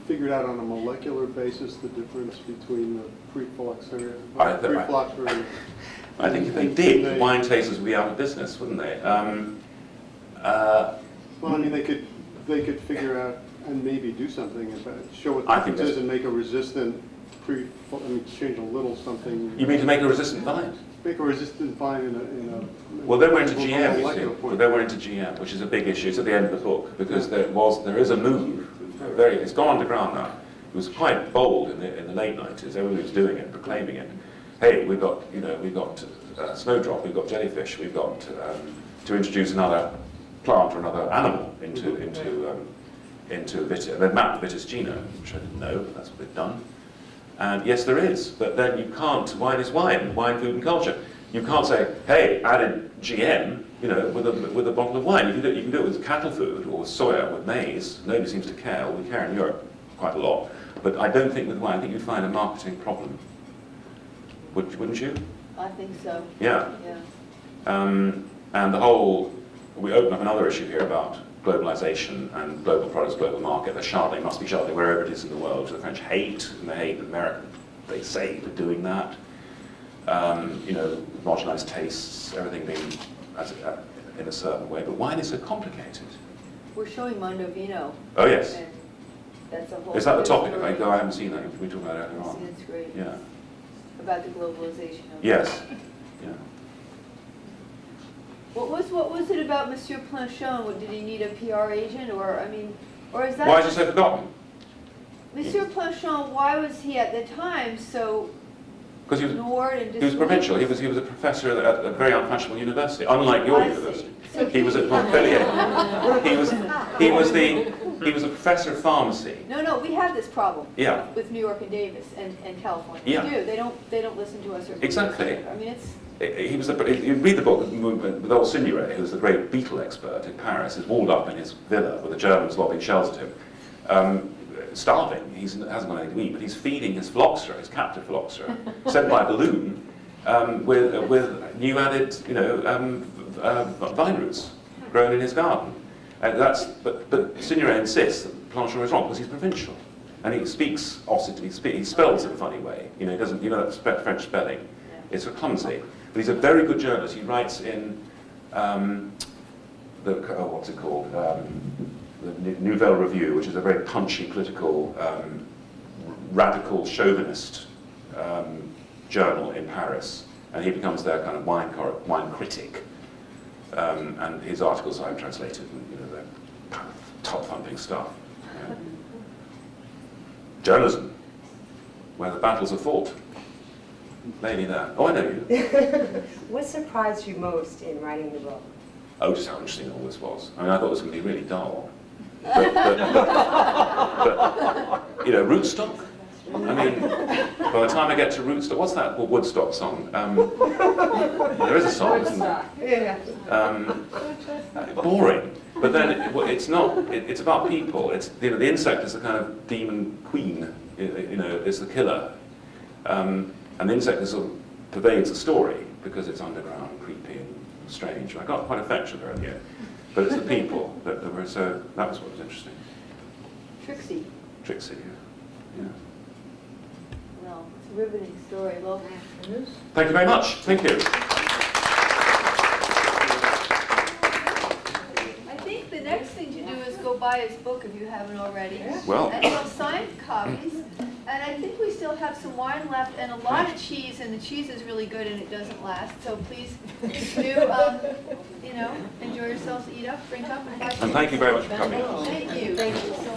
figured out on a molecular basis the difference between the pre-phylloxera? I think if they did, wine tasters would be out of business, wouldn't they? Well, I mean, they could figure out and maybe do something about show what the difference is and make a resistant change a little something. You mean to make a resistant vine? Make a resistant vine in a well, then we're into GM, you see. Well, then we're into GM, which is a big issue. It's at the end of the book because there is a move. It's gone underground now. It was quite bold in the late 90s. Everybody was doing it, proclaiming it. Hey, we've got snowdrop, we've got jellyfish, we've got to introduce another plant or another animal into vitis. They've mapped the vitis genome, which I didn't know, but that's what they've done. And yes, there is, but then you can't. Wine is wine, food, and culture. You can't say, hey, added GM, with a bottle of wine. You can do it with cattle food or with soya, with maize. Nobody seems to care. We care in Europe quite a lot, but I don't think with wine. I think you'd find a marketing problem. Wouldn't you? I think so. Yeah. Yeah. And the whole, we open up another issue here about globalization and global products, global market. The Chardonnay must be Chardonnay wherever it is in the world. The French hate, and they hate America. They say they're doing that. Homogenized tastes, everything being in a certain way. But wine is so complicated. We're showing Mondovino. Oh, yes. And that's a whole. Is that the topic? I haven't seen that. We talked about it earlier on. It's great. Yeah. About the globalization of Yes. Yeah. What was it about Monsieur Planchon? Did he need a PR agent, or is that? Why is it so forgotten? Monsieur Planchon, why was he at the time so ignored and he was provincial. He was a professor at a very unfashionable university, unlike your university. So he was at Montpellier. he was a professor of pharmacy. No, we have this problem. Yeah. With New York and Davis and California. Yeah. We do. They don't listen to us. Or Exactly. I mean, it's. You read the book with old Signoret, who was the great beetle expert in Paris. He's walled up in his villa with the Germans lobbing shells at him. Starving. He hasn't got anything to eat, but he's feeding his phylloxera, his captive phylloxera, sent by balloon with new added, vine roots grown in his garden. And but Signoret insists that Planchon is wrong because he's provincial, and he speaks he spells it a funny way. He doesn't. That French spelling. It's clumsy. But he's a very good journalist. He writes in what's it called? The Nouvelle Review, which is a very punchy, political, radical chauvinist journal in Paris, and he becomes their kind of wine critic. And his articles I've translated, and they're top-thumping stuff. Yeah. Journalism, where the battles are fought. Lady there. Oh, I know you. What surprised you most in writing the book? Oh, just how interesting all this was. I thought it was going to be really dull. But rootstock, I mean, by the time I get to Woodstock, what's that Woodstock song? There is a song, isn't there? Boring. But then it's not. It's about people. It's the insect is the kind of demon queen. It's the killer, and the insect is sort of pervades the story because it's underground, and creepy, and strange. I got quite affectionate earlier, but it's the people that were so. That was what was interesting. Trixie. Trixie, yeah. Well, it's a riveting story. Well, Thank you very much. Thank you. I think the next thing to do is go buy his book if you haven't already. Well. And he'll sign copies. And I think we still have some wine left and a lot of cheese, and the cheese is really good and it doesn't last. So please do, enjoy yourselves, eat up, drink up, and buy some. And thank you very much for coming. Thank you. thank you so